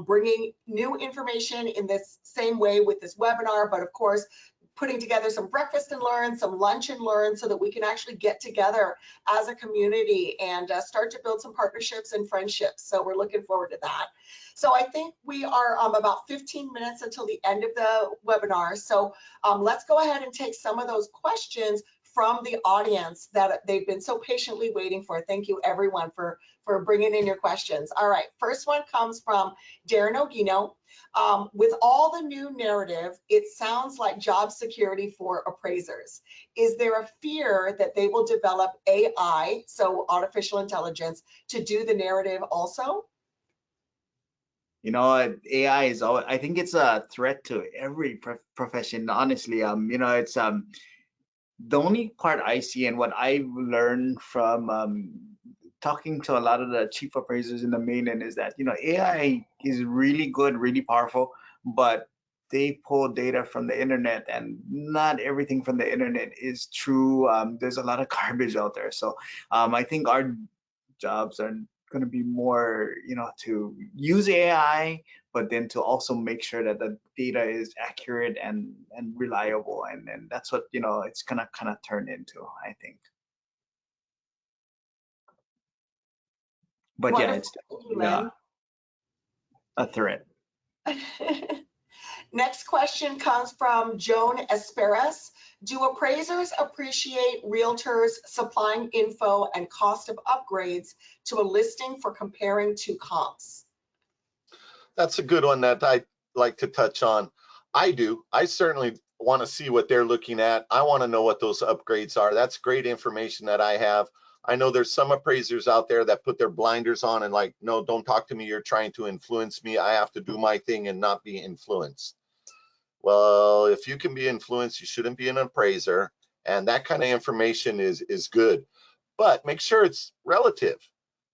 bringing new information in this same way with this webinar, but of course, putting together some breakfast and learn, some lunch and learn, so that we can actually get together as a community and start to build some partnerships and friendships. So we're looking forward to that. So I think we are about 15 minutes until the end of the webinar. So let's go ahead and take some of those questions from the audience that they've been so patiently waiting for. Thank you, everyone, for bringing in your questions. All right, first one comes from Darren Ogino. With all the new narrative, it sounds like job security for appraisers. Is there a fear that they will develop AI, so artificial intelligence, to do the narrative also? You know, AI is always, I think it's a threat to every profession, honestly. You know, it's the only part I see and what I've learned from talking to a lot of the chief appraisers in the mainland is that, you know, AI is really good, really powerful, but they pull data from the internet, and not everything from the internet is true. There's a lot of garbage out there. So I think our jobs are going to be more, you know, to use AI, but then to also make sure that the data is accurate and reliable, and that's what, you know, it's gonna kind of turn into, I think. But yeah, it's a threat. Next question comes from Joan Esperas. Do appraisers appreciate realtors supplying info and cost of upgrades to a listing for comparing to comps? That's a good one that I'd like to touch on. I do. I certainly want to see what they're looking at. I want to know what those upgrades are. That's great information that I have. I know there's some appraisers out there that put their blinders on and like, no, don't talk to me. You're trying to influence me. I have to do my thing and not be influenced. Well, if you can be influenced, you shouldn't be an appraiser. And that kind of information is good. But make sure it's relative.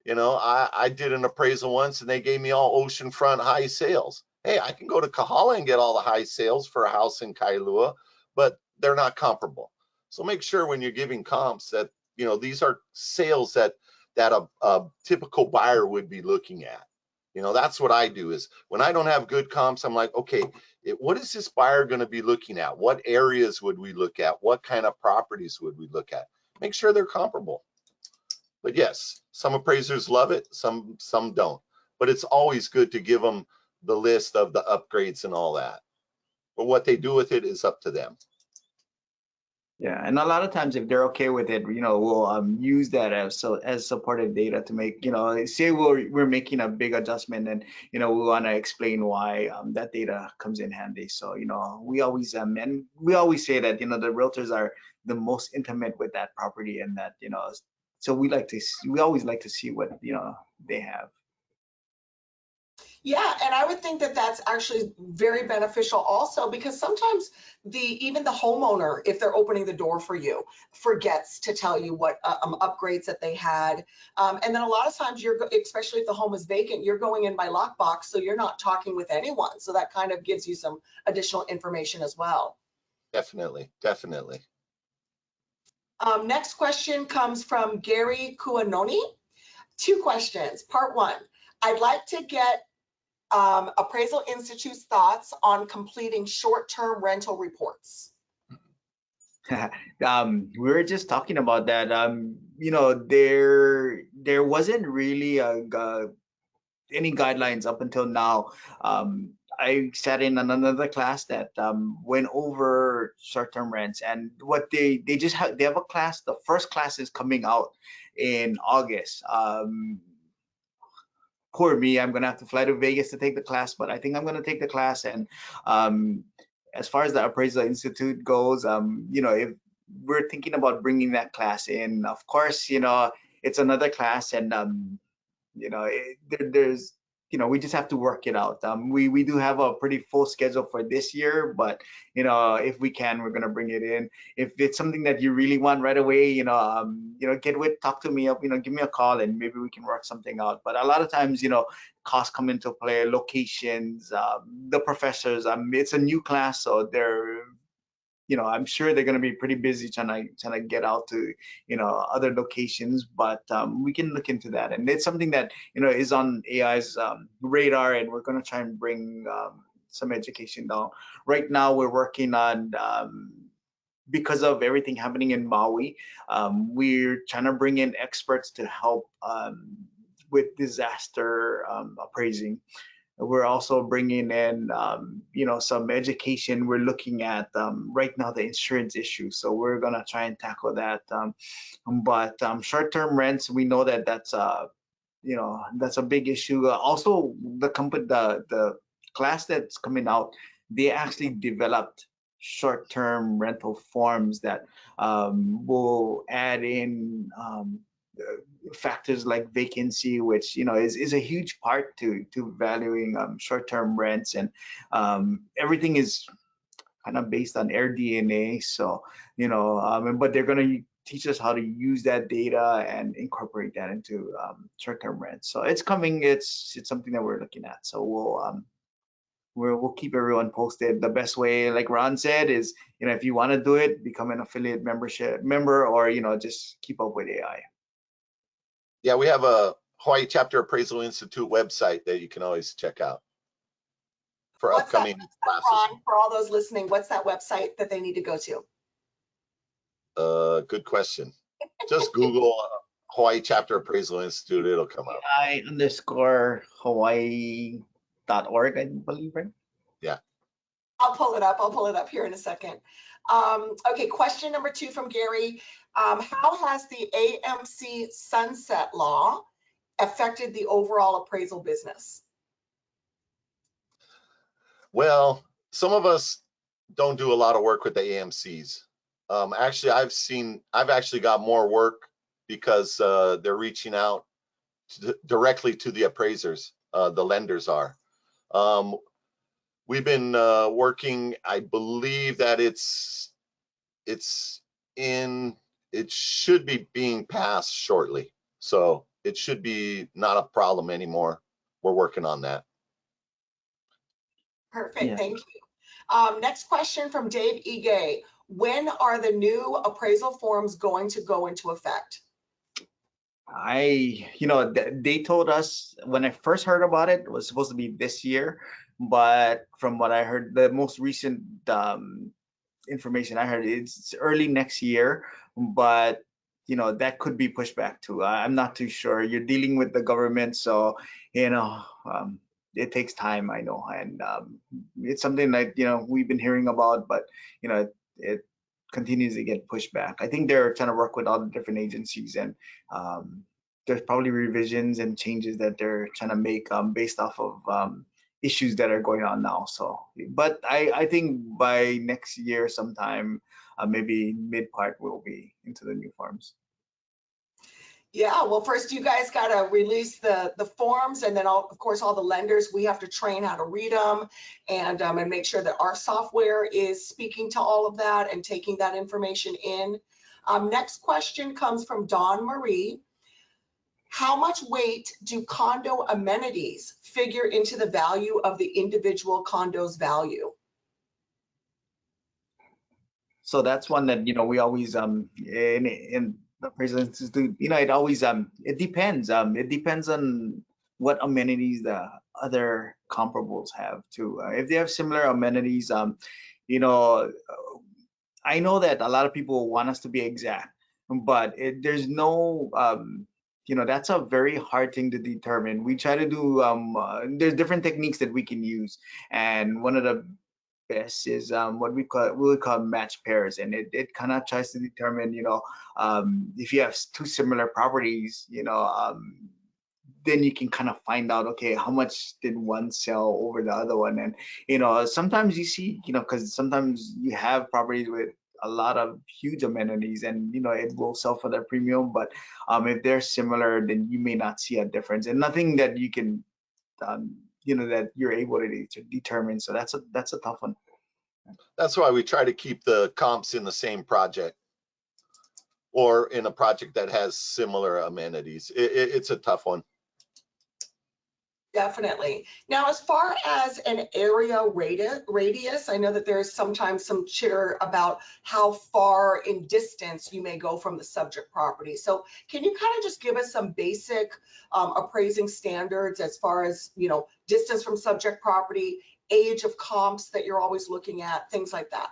You know, I did an appraisal once and they gave me all oceanfront high sales. Hey, I can go to Kahala and get all the high sales for a house in Kailua, but they're not comparable. So make sure when you're giving comps that, you know, these are sales that a typical buyer would be looking at. You know, that's what I do is when I don't have good comps, I'm like, okay, what is this buyer going to be looking at? What areas would we look at? What kind of properties would we look at? Make sure they're comparable. But yes, some appraisers love it, some don't. But it's always good to give them the list of the upgrades and all that. But what they do with it is up to them. Yeah, and a lot of times if they're okay with it, you know, we'll use that as supportive data to make, you know, say we're making a big adjustment, and you know we want to explain why that data comes in handy. So you know, we always and we always say that, you know, the realtors are the most intimate with that property, and that, you know, so we always like to see what, you know, they have. Yeah, and I would think that that's actually very beneficial also, because sometimes even the homeowner, if they're opening the door for you, forgets to tell you what upgrades that they had. And then a lot of times especially if the home is vacant, you're going in by lockbox, so you're not talking with anyone. So that kind of gives you some additional information as well. Definitely, definitely. Next question comes from Gary Kuanoni. 2 questions. Part 1, I'd like to get Appraisal Institute's thoughts on completing short-term rental reports. We were just talking about that. You know, there wasn't really any guidelines up until now. I sat in on another class that went over short-term rents, and what they have a class. The first class is coming out in August. Poor me, I'm gonna have to fly to Vegas to take the class, but I think I'm gonna take the class. And as far as the Appraisal Institute goes, you know, if we're thinking about bringing that class in, of course, you know, it's another class, and you know, there's, you know, we just have to work it out. We do have a pretty full schedule for this year, but you know, if we can, we're gonna bring it in. If it's something that you really want right away, you know, talk to me, you know, give me a call, and maybe we can work something out. But a lot of times, you know, costs come into play, locations, the professors. It's a new class, so they're, you know, I'm sure they're going to be pretty busy trying to get out to, you know, other locations, but we can look into that. And it's something that, you know, is on AI's radar, and we're going to try and bring some education down. Right now, we're working on, because of everything happening in Maui, we're trying to bring in experts to help with disaster appraising. we're also bringing in, some education. We're looking at right now the insurance issue, so we're gonna try and tackle that. But short-term rents, we know that that's that's a big issue. Also, the class that's coming out, they actually developed short-term rental forms that will add in factors like vacancy, which is a huge part to valuing short-term rents, and everything is kind of based on Air DNA. So but they're going to teach us how to use that data and incorporate that into short-term rents. So it's coming. It's something that we're looking at. So we'll keep everyone posted. The best way, like Ron said, is if you want to do it, become an affiliate member, or just keep up with AI. Yeah, we have a Hawaii Chapter Appraisal Institute website that you can always check out for upcoming classes. Ron, for all those listening, what's that website that they need to go to? Good question. Just Google Hawaii Chapter Appraisal Institute. It'll come up. AI_Hawaii.org, I believe, right? Yeah. I'll pull it up here in a second. Okay, question number 2 from Gary. How has the AMC sunset law affected the overall appraisal business? Well, some of us don't do a lot of work with the AMCs. Actually, I've actually got more work because they're reaching out directly to the appraisers. The lenders are. We've been working. I believe that it should be being passed shortly, so it should be not a problem anymore. We're working on that. Perfect. Yeah. Thank you. Next question from Dave Ige. When are the new appraisal forms going to go into effect? They told us when I first heard about it, it was supposed to be this year, but from what I heard, the most recent information I heard, it's early next year, but that could be pushed back too. I'm not too sure. You're dealing with the government, so it takes time, I know, and it's something that we've been hearing about, but it continues to get pushed back. I think they're trying to work with all the different agencies, and there's probably revisions and changes that they're trying to make based off of issues that are going on now. So, but I think by next year sometime, maybe mid part, we'll be into the new forms. Yeah, well, first you guys got to release the forms, and then of course all the lenders, we have to train how to read them and make sure that our software is speaking to all of that and taking that information in. Next question comes from Dawn Marie. How much weight do condo amenities figure into the value of the individual condo's value? So that's one that we always in the Appraisal Institute, it always it depends. It depends on what amenities the other comparables have too. If they have similar amenities, I know that a lot of people want us to be exact, but there's no that's a very hard thing to determine. We try to do there's different techniques that we can use, and one of the best is what we call match pairs, and it kind of tries to determine if you have 2 similar properties, then you can kind of find out, okay, how much did one sell over the other one. And sometimes you see, because sometimes you have properties with a lot of huge amenities, and it will sell for their premium, but if they're similar, then you may not see a difference, and nothing that you can that you're able to determine. So that's a tough one. That's why we try to keep the comps in the same project or in a project that has similar amenities. It's a tough one. Definitely. Now, as far as an area radius, I know that there's sometimes some chitter about how far in distance you may go from the subject property. So can you kind of just give us some basic appraising standards as far as, distance from subject property, age of comps that you're always looking at, things like that?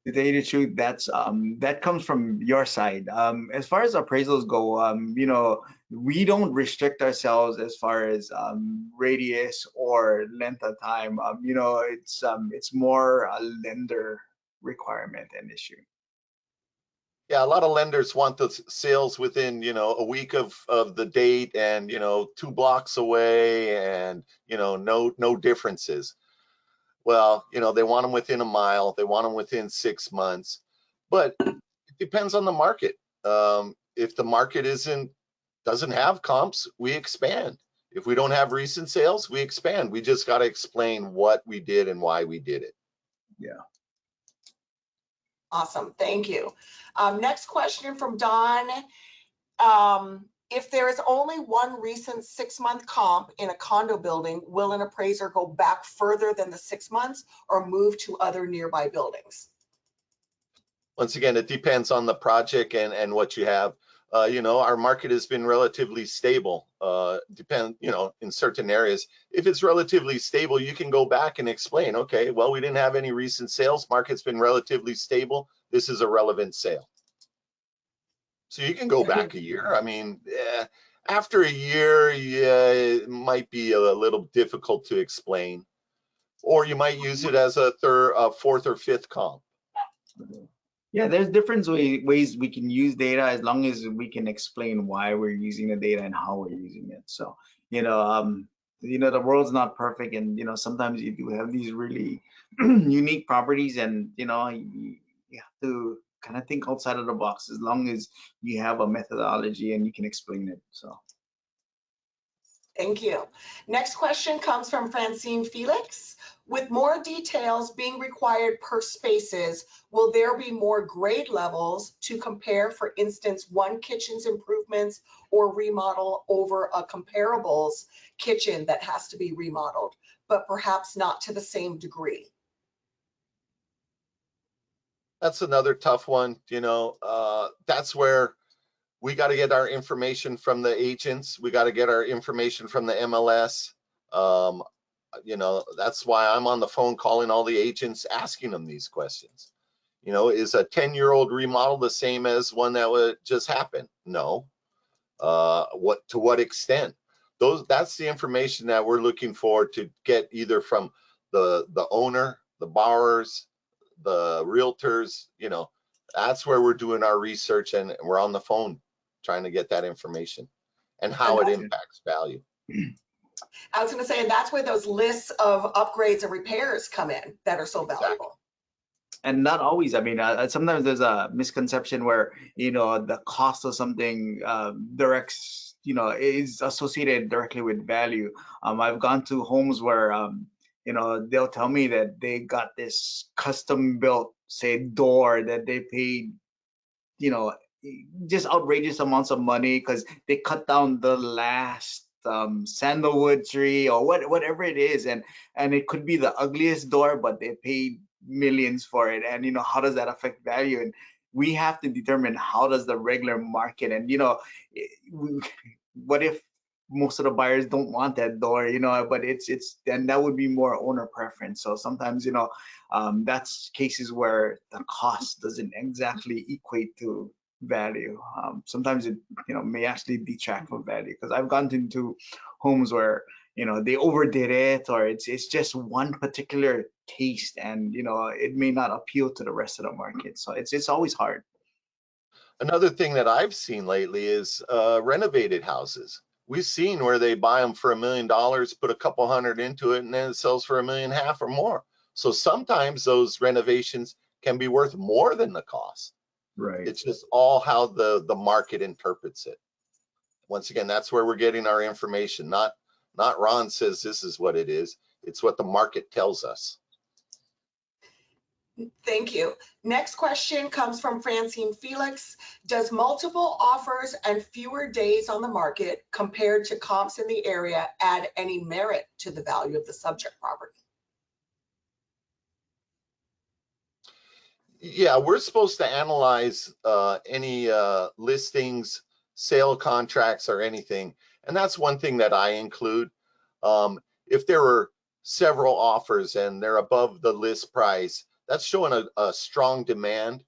To tell you the truth, that comes from your side. As far as appraisals go, we don't restrict ourselves as far as radius or length of time. It's more a lender requirement and issue. Yeah, a lot of lenders want the sales within, a week of the date and, 2 blocks away and, no differences. Well, they want them within a mile, they want them within 6 months, but it depends on the market. If the market doesn't have comps, we expand. If we don't have recent sales, we expand. We just got to explain what we did and why we did it. Yeah. Awesome, thank you. Next question from Don. If there is only one recent 6-month comp in a condo building, will an appraiser go back further than the 6 months or move to other nearby buildings? Once again, it depends on the project and what you have. Our market has been relatively stable. In certain areas, if it's relatively stable, you can go back and explain, okay, well, we didn't have any recent sales. Market's been relatively stable. This is a relevant sale. So you can go back a year. I mean, after a year, yeah, it might be a little difficult to explain, or you might use it as a fourth or fifth comp. Yeah, there's different ways we can use data as long as we can explain why we're using the data and how we're using it. So, the world's not perfect, and sometimes you do have these really unique properties, and you have to kind of think outside of the box as long as you have a methodology and you can explain it. So. Thank you. Next question comes from Francine Felix. With more details being required per spaces, will there be more grade levels to compare, for instance, one kitchen's improvements or remodel over a comparables kitchen that has to be remodeled, but perhaps not to the same degree? That's another tough one. That's where we got to get our information from the agents. We got to get our information from the MLS. That's why I'm on the phone calling all the agents, asking them these questions. Is a 10-year-old remodel the same as one that would just happen? No. To what extent? That's the information that we're looking for to get either from the owner, the borrowers, the realtors. That's where we're doing our research, and we're on the phone trying to get that information and how it impacts value. I was going to say, and that's where those lists of upgrades and repairs come in that are so valuable. And not always. I mean, sometimes there's a misconception where the cost of something is associated directly with value. I've gone to homes where they'll tell me that they got this custom built, say, door that they paid just outrageous amounts of money because they cut down the last sandalwood tree or whatever it is, and it could be the ugliest door, but they paid millions for it. And how does that affect value? And we have to determine how does the regular market, and what if most of the buyers don't want that door, but then that would be more owner preference. So sometimes that's cases where the cost doesn't exactly equate to value. Sometimes it may actually detract from value, because I've gone into homes where they overdid it, or it's just one particular taste, and it may not appeal to the rest of the market. So it's always hard. Another thing that I've seen lately is renovated houses. We've seen where they buy them for $1 million, put a couple hundred into it, and then it sells for $1.5 million or more. So sometimes those renovations can be worth more than the cost. Right. It's just all how the market interprets it. Once again, that's where we're getting our information. Not Ron says this is what it is. It's what the market tells us. Thank you. Next question comes from Francine Felix. Does multiple offers and fewer days on the market compared to comps in the area add any merit to the value of the subject property? Yeah, we're supposed to analyze any listings, sale contracts, or anything. And that's one thing that I include. If there were several offers and they're above the list price, That's showing a strong demand,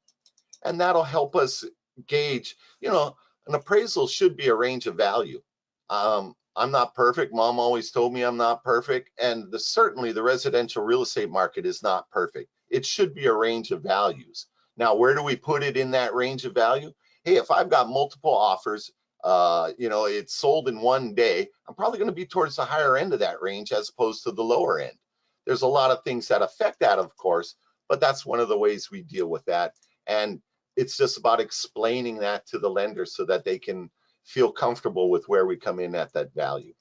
and that'll help us gauge, an appraisal should be a range of value. I'm not perfect. Mom always told me I'm not perfect. And certainly the residential real estate market is not perfect. It should be a range of values. Now, where do we put it in that range of value? Hey, if I've got multiple offers, it's sold in one day, I'm probably going to be towards the higher end of that range as opposed to the lower end. There's a lot of things that affect that, of course, but that's one of the ways we deal with that. And it's just about explaining that to the lender so that they can feel comfortable with where we come in at that value.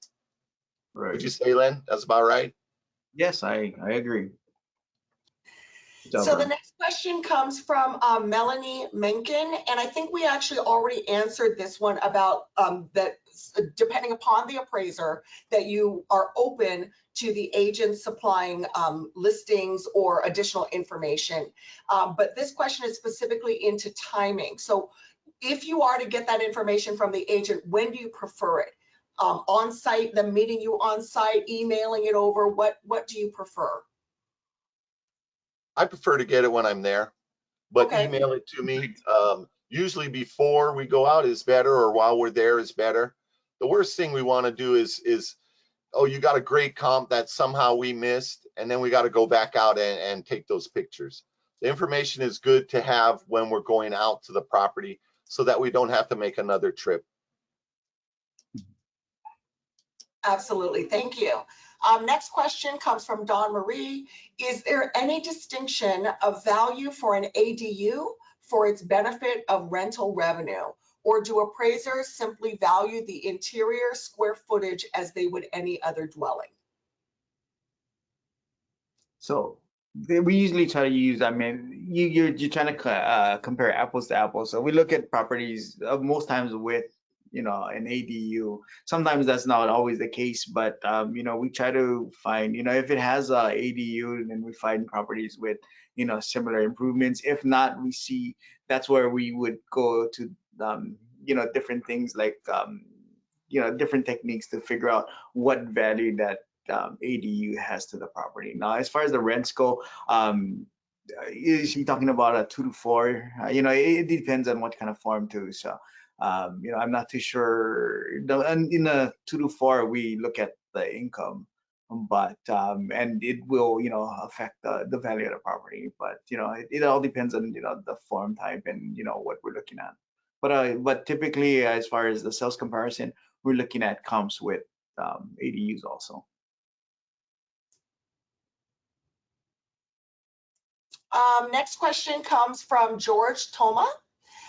Right. Would you say, Len? That's about right? Yes, I agree. So the next question comes from Melanie Menken, and I think we actually already answered this one about that depending upon the appraiser, that you are open to the agent supplying listings or additional information. But this question is specifically into timing. So if you are to get that information from the agent, when do you prefer it? On site, them meeting you on site, emailing it over, what do you prefer? I prefer to get it when I'm there, but Okay. email it to me. Usually before we go out is better, or while we're there is better. The worst thing we want to do is, oh, you got a great comp that somehow we missed, and then we got to go back out and take those pictures. The information is good to have when we're going out to the property so that we don't have to make another trip. Absolutely, thank you. Next question comes from Dawn Marie. Is there any distinction of value for an ADU for its benefit of rental revenue? Or do appraisers simply value the interior square footage as they would any other dwelling? So we usually try to use, you're trying to compare apples to apples. So we look at properties most times with, an ADU. Sometimes that's not always the case, but we try to find, if it has a ADU, then we find properties with, similar improvements. If not, we see that's where we would go to, different things like, different techniques to figure out what value that ADU has to the property. Now, as far as the rents go, is she talking about a 2 to 4? It depends on what kind of farm too. So, I'm not too sure. And in a 2 to 4, we look at the income, but and it will, affect the value of the property. But it all depends on the farm type and what we're looking at. But typically, as far as the sales comparison, we're looking at comps with ADUs also. Next question comes from George Toma.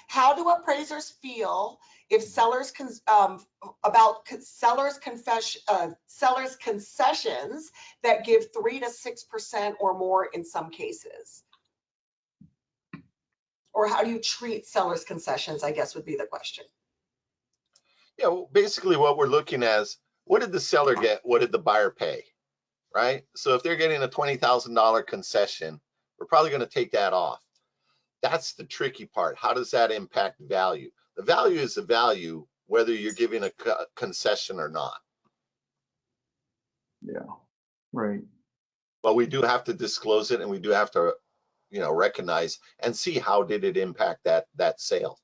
How do appraisers feel if sellers sellers concessions that give 3 to 6% or more in some cases? Or how do you treat sellers concessions, I guess would be the question. Yeah, well, basically what we're looking at is, what did the seller get? What did the buyer pay? Right? So if they're getting a $20,000 concession, we're probably going to take that off. That's the tricky part. How does that impact value? The value is the value, whether you're giving a concession or not. Yeah, right. But we do have to disclose it, and we do have to, recognize and see how did it impact that sale.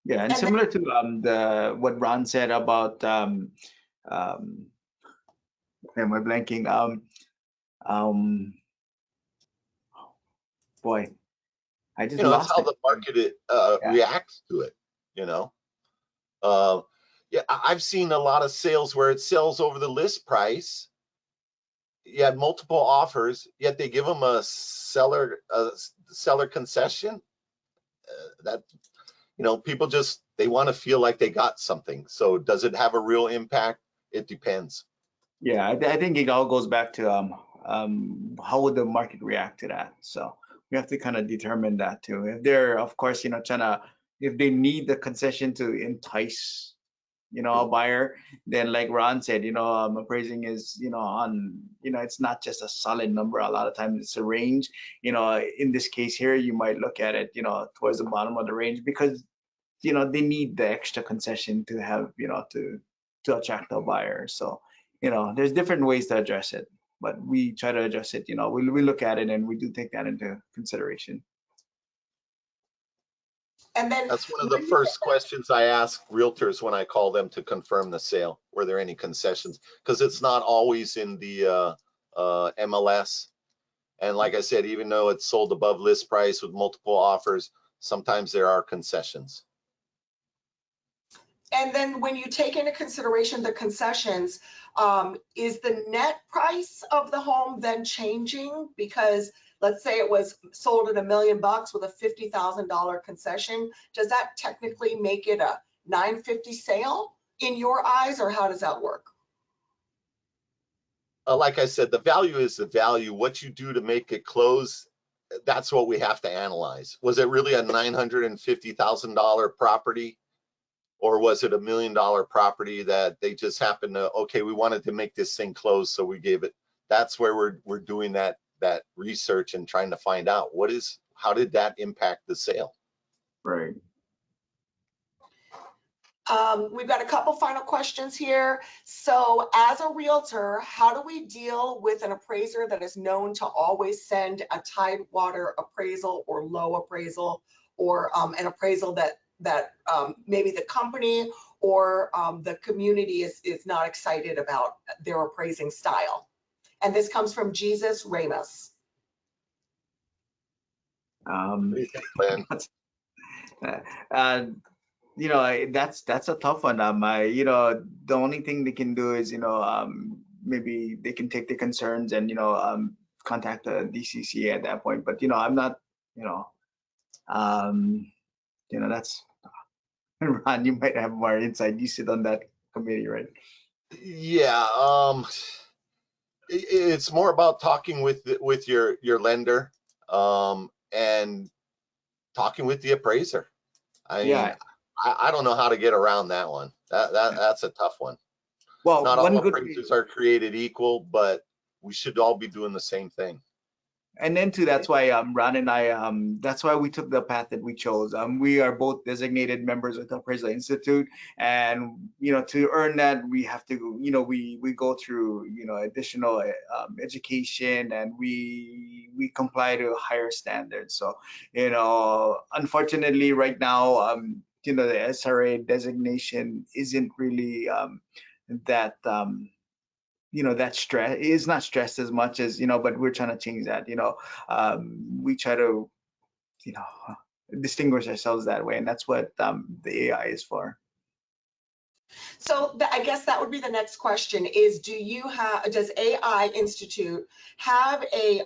Yeah, and similar to what Ron said about am I blanking? Boy, I just lost it's how it. the market reacts to it. Yeah, I've seen a lot of sales where it sells over the list price. You had multiple offers, yet they give them a seller concession. That people just, they want to feel like they got something. So does it have a real impact? It depends. Yeah, I think it all goes back to how would the market react to that. So we have to kind of determine that too. If they're, of course, if they need the concession to entice, a buyer, then like Ron said, appraising is, it's not just a solid number. A lot of times it's a range. In this case here, you might look at it, towards the bottom of the range because, they need the extra concession to have, to attract a buyer. So, there's different ways to address it. but we try to adjust it. We look at it and we do take that into consideration. And then That's one of the first questions I ask realtors when I call them to confirm the sale. Were there any concessions? Because it's not always in the MLS. And like I said, even though it's sold above list price with multiple offers, sometimes there are concessions. And then when you take into consideration the concessions, is the net price of the home then changing? Because let's say it was sold at $1 million with a $50,000 concession. Does that technically make it a $950 sale in your eyes, or how does that work? Like I said, the value is the value. What you do to make it close, that's what we have to analyze. Was it really a $950,000 property? Or was it $1 million property that they just happened to, okay, we wanted to make this thing close, so we gave it. That's where we're doing that research and trying to find out how did that impact the sale? Right. We've got a couple final questions here. So as a realtor, how do we deal with an appraiser that is known to always send a tidewater appraisal or low appraisal, or an appraisal that maybe the company or the community is not excited about their appraising style? And this comes from Jesus Ramos. What do you think, Len? That's a tough one. The only thing they can do is, maybe they can take the concerns and, contact the DCC at that point. But, I'm not, that's, Ron, you might have more insight. You sit on that committee, right? Yeah, it's more about talking with your lender, and talking with the appraiser. I mean, I don't know how to get around that one. That's a tough one. Well, not all appraisers are created equal, but we should all be doing the same thing. And then too, that's why Ron and I, that's why we took the path that we chose. We are both designated members with the Appraisal Institute, and to earn that, we have to, we go through, additional education, and we comply to higher standards. So, unfortunately, right now, the SRA designation isn't really that. That stress is not stressed as much as, but we're trying to change that. We try to, distinguish ourselves that way, and that's what the AI is for. So I guess that would be the next question is, does AI Institute have a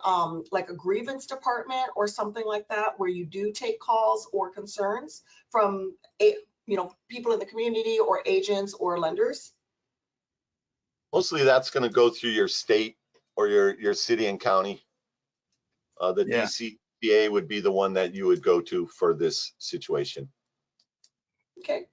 like a grievance department or something like that, where you do take calls or concerns from people in the community or agents or lenders? Mostly that's going to go through your state or your city and county. The DCPA would be the one that you would go to for this situation. Okay.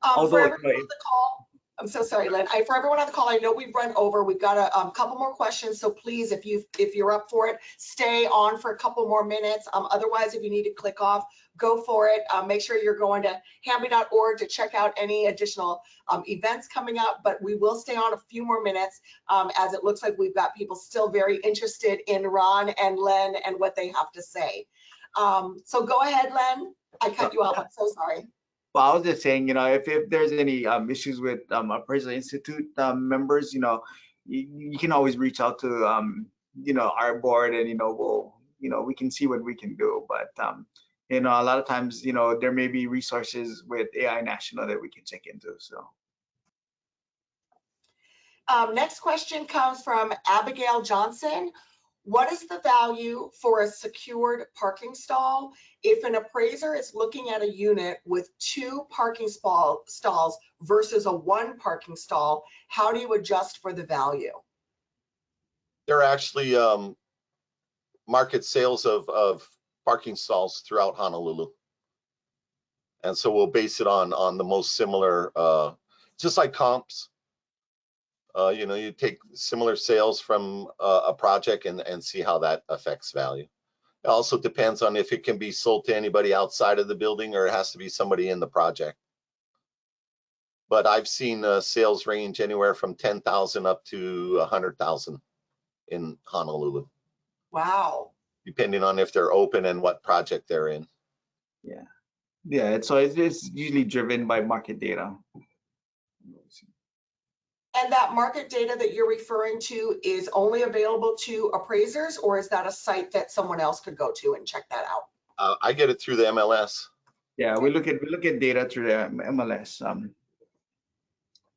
For everyone on the call, I'm so sorry, Len. For everyone on the call, I know we've run over. We've got a couple more questions, so please, if you're up for it, stay on for a couple more minutes. Otherwise, if you need to click off, go for it. Make sure you're going to hamby.org to check out any additional events coming up. But we will stay on a few more minutes, as it looks like we've got people still very interested in Ron and Len and what they have to say. So go ahead, Len. I cut you off. I'm so sorry. Well, I was just saying, if there's any issues with Appraisal Institute members, you can always reach out to our board, and we can see what we can do. But a lot of times, there may be resources with AI National that we can check into. So. Next question comes from Abigail Johnson. What is the value for a secured parking stall? If an appraiser is looking at a unit with 2 parking stalls versus a 1 parking stall, how do you adjust for the value? There are actually market sales of parking stalls throughout Honolulu. And so we'll base it on the most similar, just like comps. You take similar sales from a project and see how that affects value. It also depends on if it can be sold to anybody outside of the building, or it has to be somebody in the project. But I've seen sales range anywhere from 10,000 up to 100,000 in Honolulu, Wow. depending on if they're open and what project they're in. Yeah, it's usually driven by market data. And that market data that you're referring to is only available to appraisers, or is that a site that someone else could go to and check that out? I get it through the MLS. Yeah, we look at data through the MLS.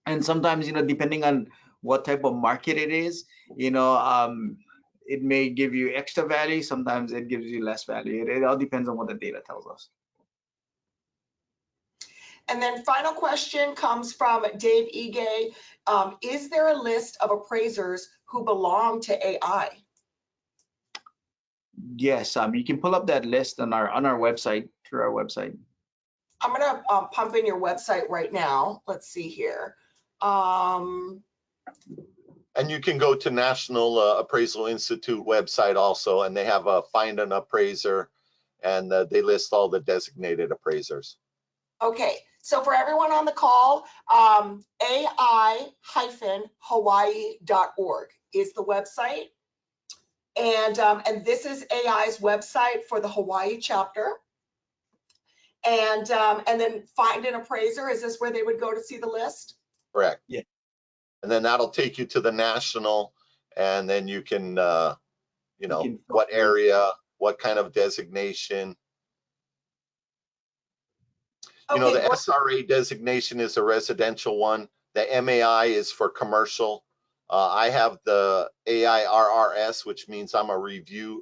And sometimes, depending on what type of market it is, it may give you extra value. Sometimes it gives you less value. It all depends on what the data tells us. And then final question comes from Dave Ige. Is there a list of appraisers who belong to AI? Yes, you can pull up that list on our website, through our website. I'm gonna pump in your website right now. Let's see here. And you can go to National Appraisal Institute website also, and they have a Find an Appraiser, and they list all the designated appraisers. Okay, so for everyone on the call, ai-hawaii.org is the website. And this is AI's website for the Hawaii chapter. And then Find an Appraiser, is this where they would go to see the list? Correct. Yeah. And then that'll take you to the national, and then you can, what area, what kind of designation. Okay, The SRA designation is a residential one. The MAI is for commercial. I have the AIRRS, which means I'm a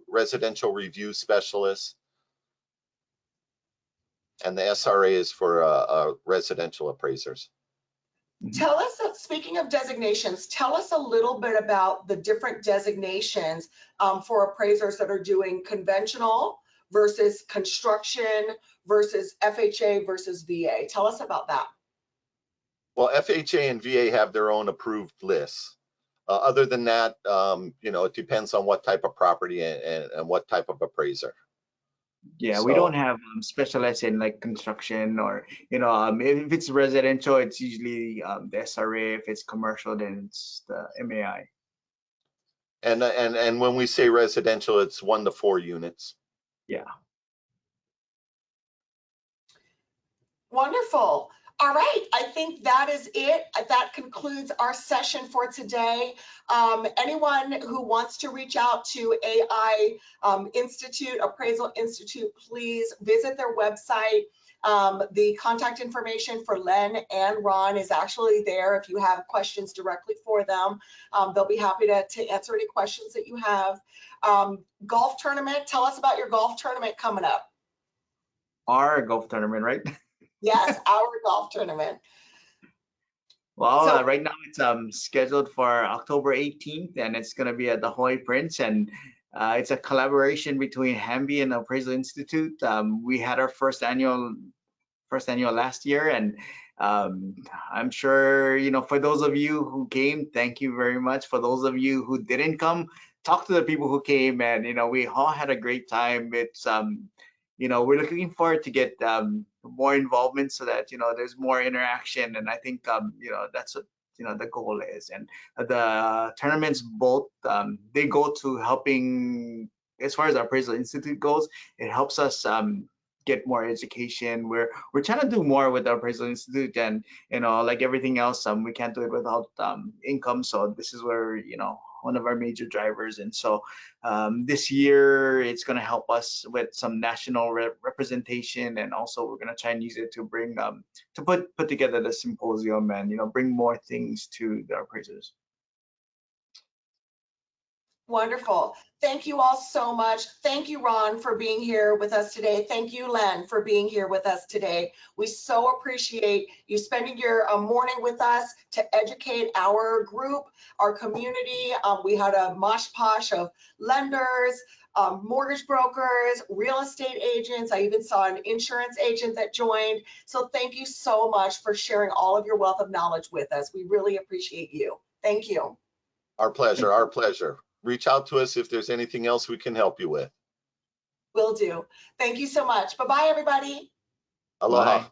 residential review specialist. And the SRA is for residential appraisers. Tell us, speaking of designations, tell us a little bit about the different designations for appraisers that are doing conventional versus construction versus FHA versus VA. Tell us about that. Well, FHA and VA have their own approved lists. Other than that, it depends on what type of property and what type of appraiser. Yeah, So, we don't have specialists in like construction or, if it's residential, it's usually the SRA. If it's commercial, then it's the MAI. And when we say residential, it's 1 to 4 units. Yeah. Wonderful. All right, I think that is it. That concludes our session for today. Anyone who wants to reach out to AI Institute, Appraisal Institute, please visit their website. The contact information for Len and Ron is actually there if you have questions directly for them. They'll be happy to answer any questions that you have. Golf tournament, tell us about your golf tournament coming up. Our golf tournament, right? Yes, our golf tournament. Well, right now it's scheduled for October 18th, and it's going to be at the Hawaii Prince, and it's a collaboration between HAMBI and Appraisal Institute. We had our first annual last year, and I'm sure, for those of you who came, thank you very much. For those of you who didn't come, talk to the people who came, and we all had a great time. It's we're looking forward to get more involvement so that there's more interaction, and I think that's what the goal is. And the tournaments both they go to helping, as far as our Appraisal Institute goes, it helps us get more education. We're trying to do more with our Appraisal Institute, and like everything else, we can't do it without income. So this is where one of our major drivers. And so this year it's going to help us with some national representation, and also we're going to try and use it to bring to put together the symposium and bring more things to the appraisers. Wonderful. Thank you all so much. Thank you, Ron, for being here with us today. Thank you, Len, for being here with us today. We so appreciate you spending your morning with us to educate our group, our community. We had a mosh posh of lenders, mortgage brokers, real estate agents. I even saw an insurance agent that joined. So thank you so much for sharing all of your wealth of knowledge with us. We really appreciate you. Thank you. Our pleasure. Our pleasure. Reach out to us if there's anything else we can help you with. Will do. Thank you so much. Bye-bye, everybody. Aloha. Bye.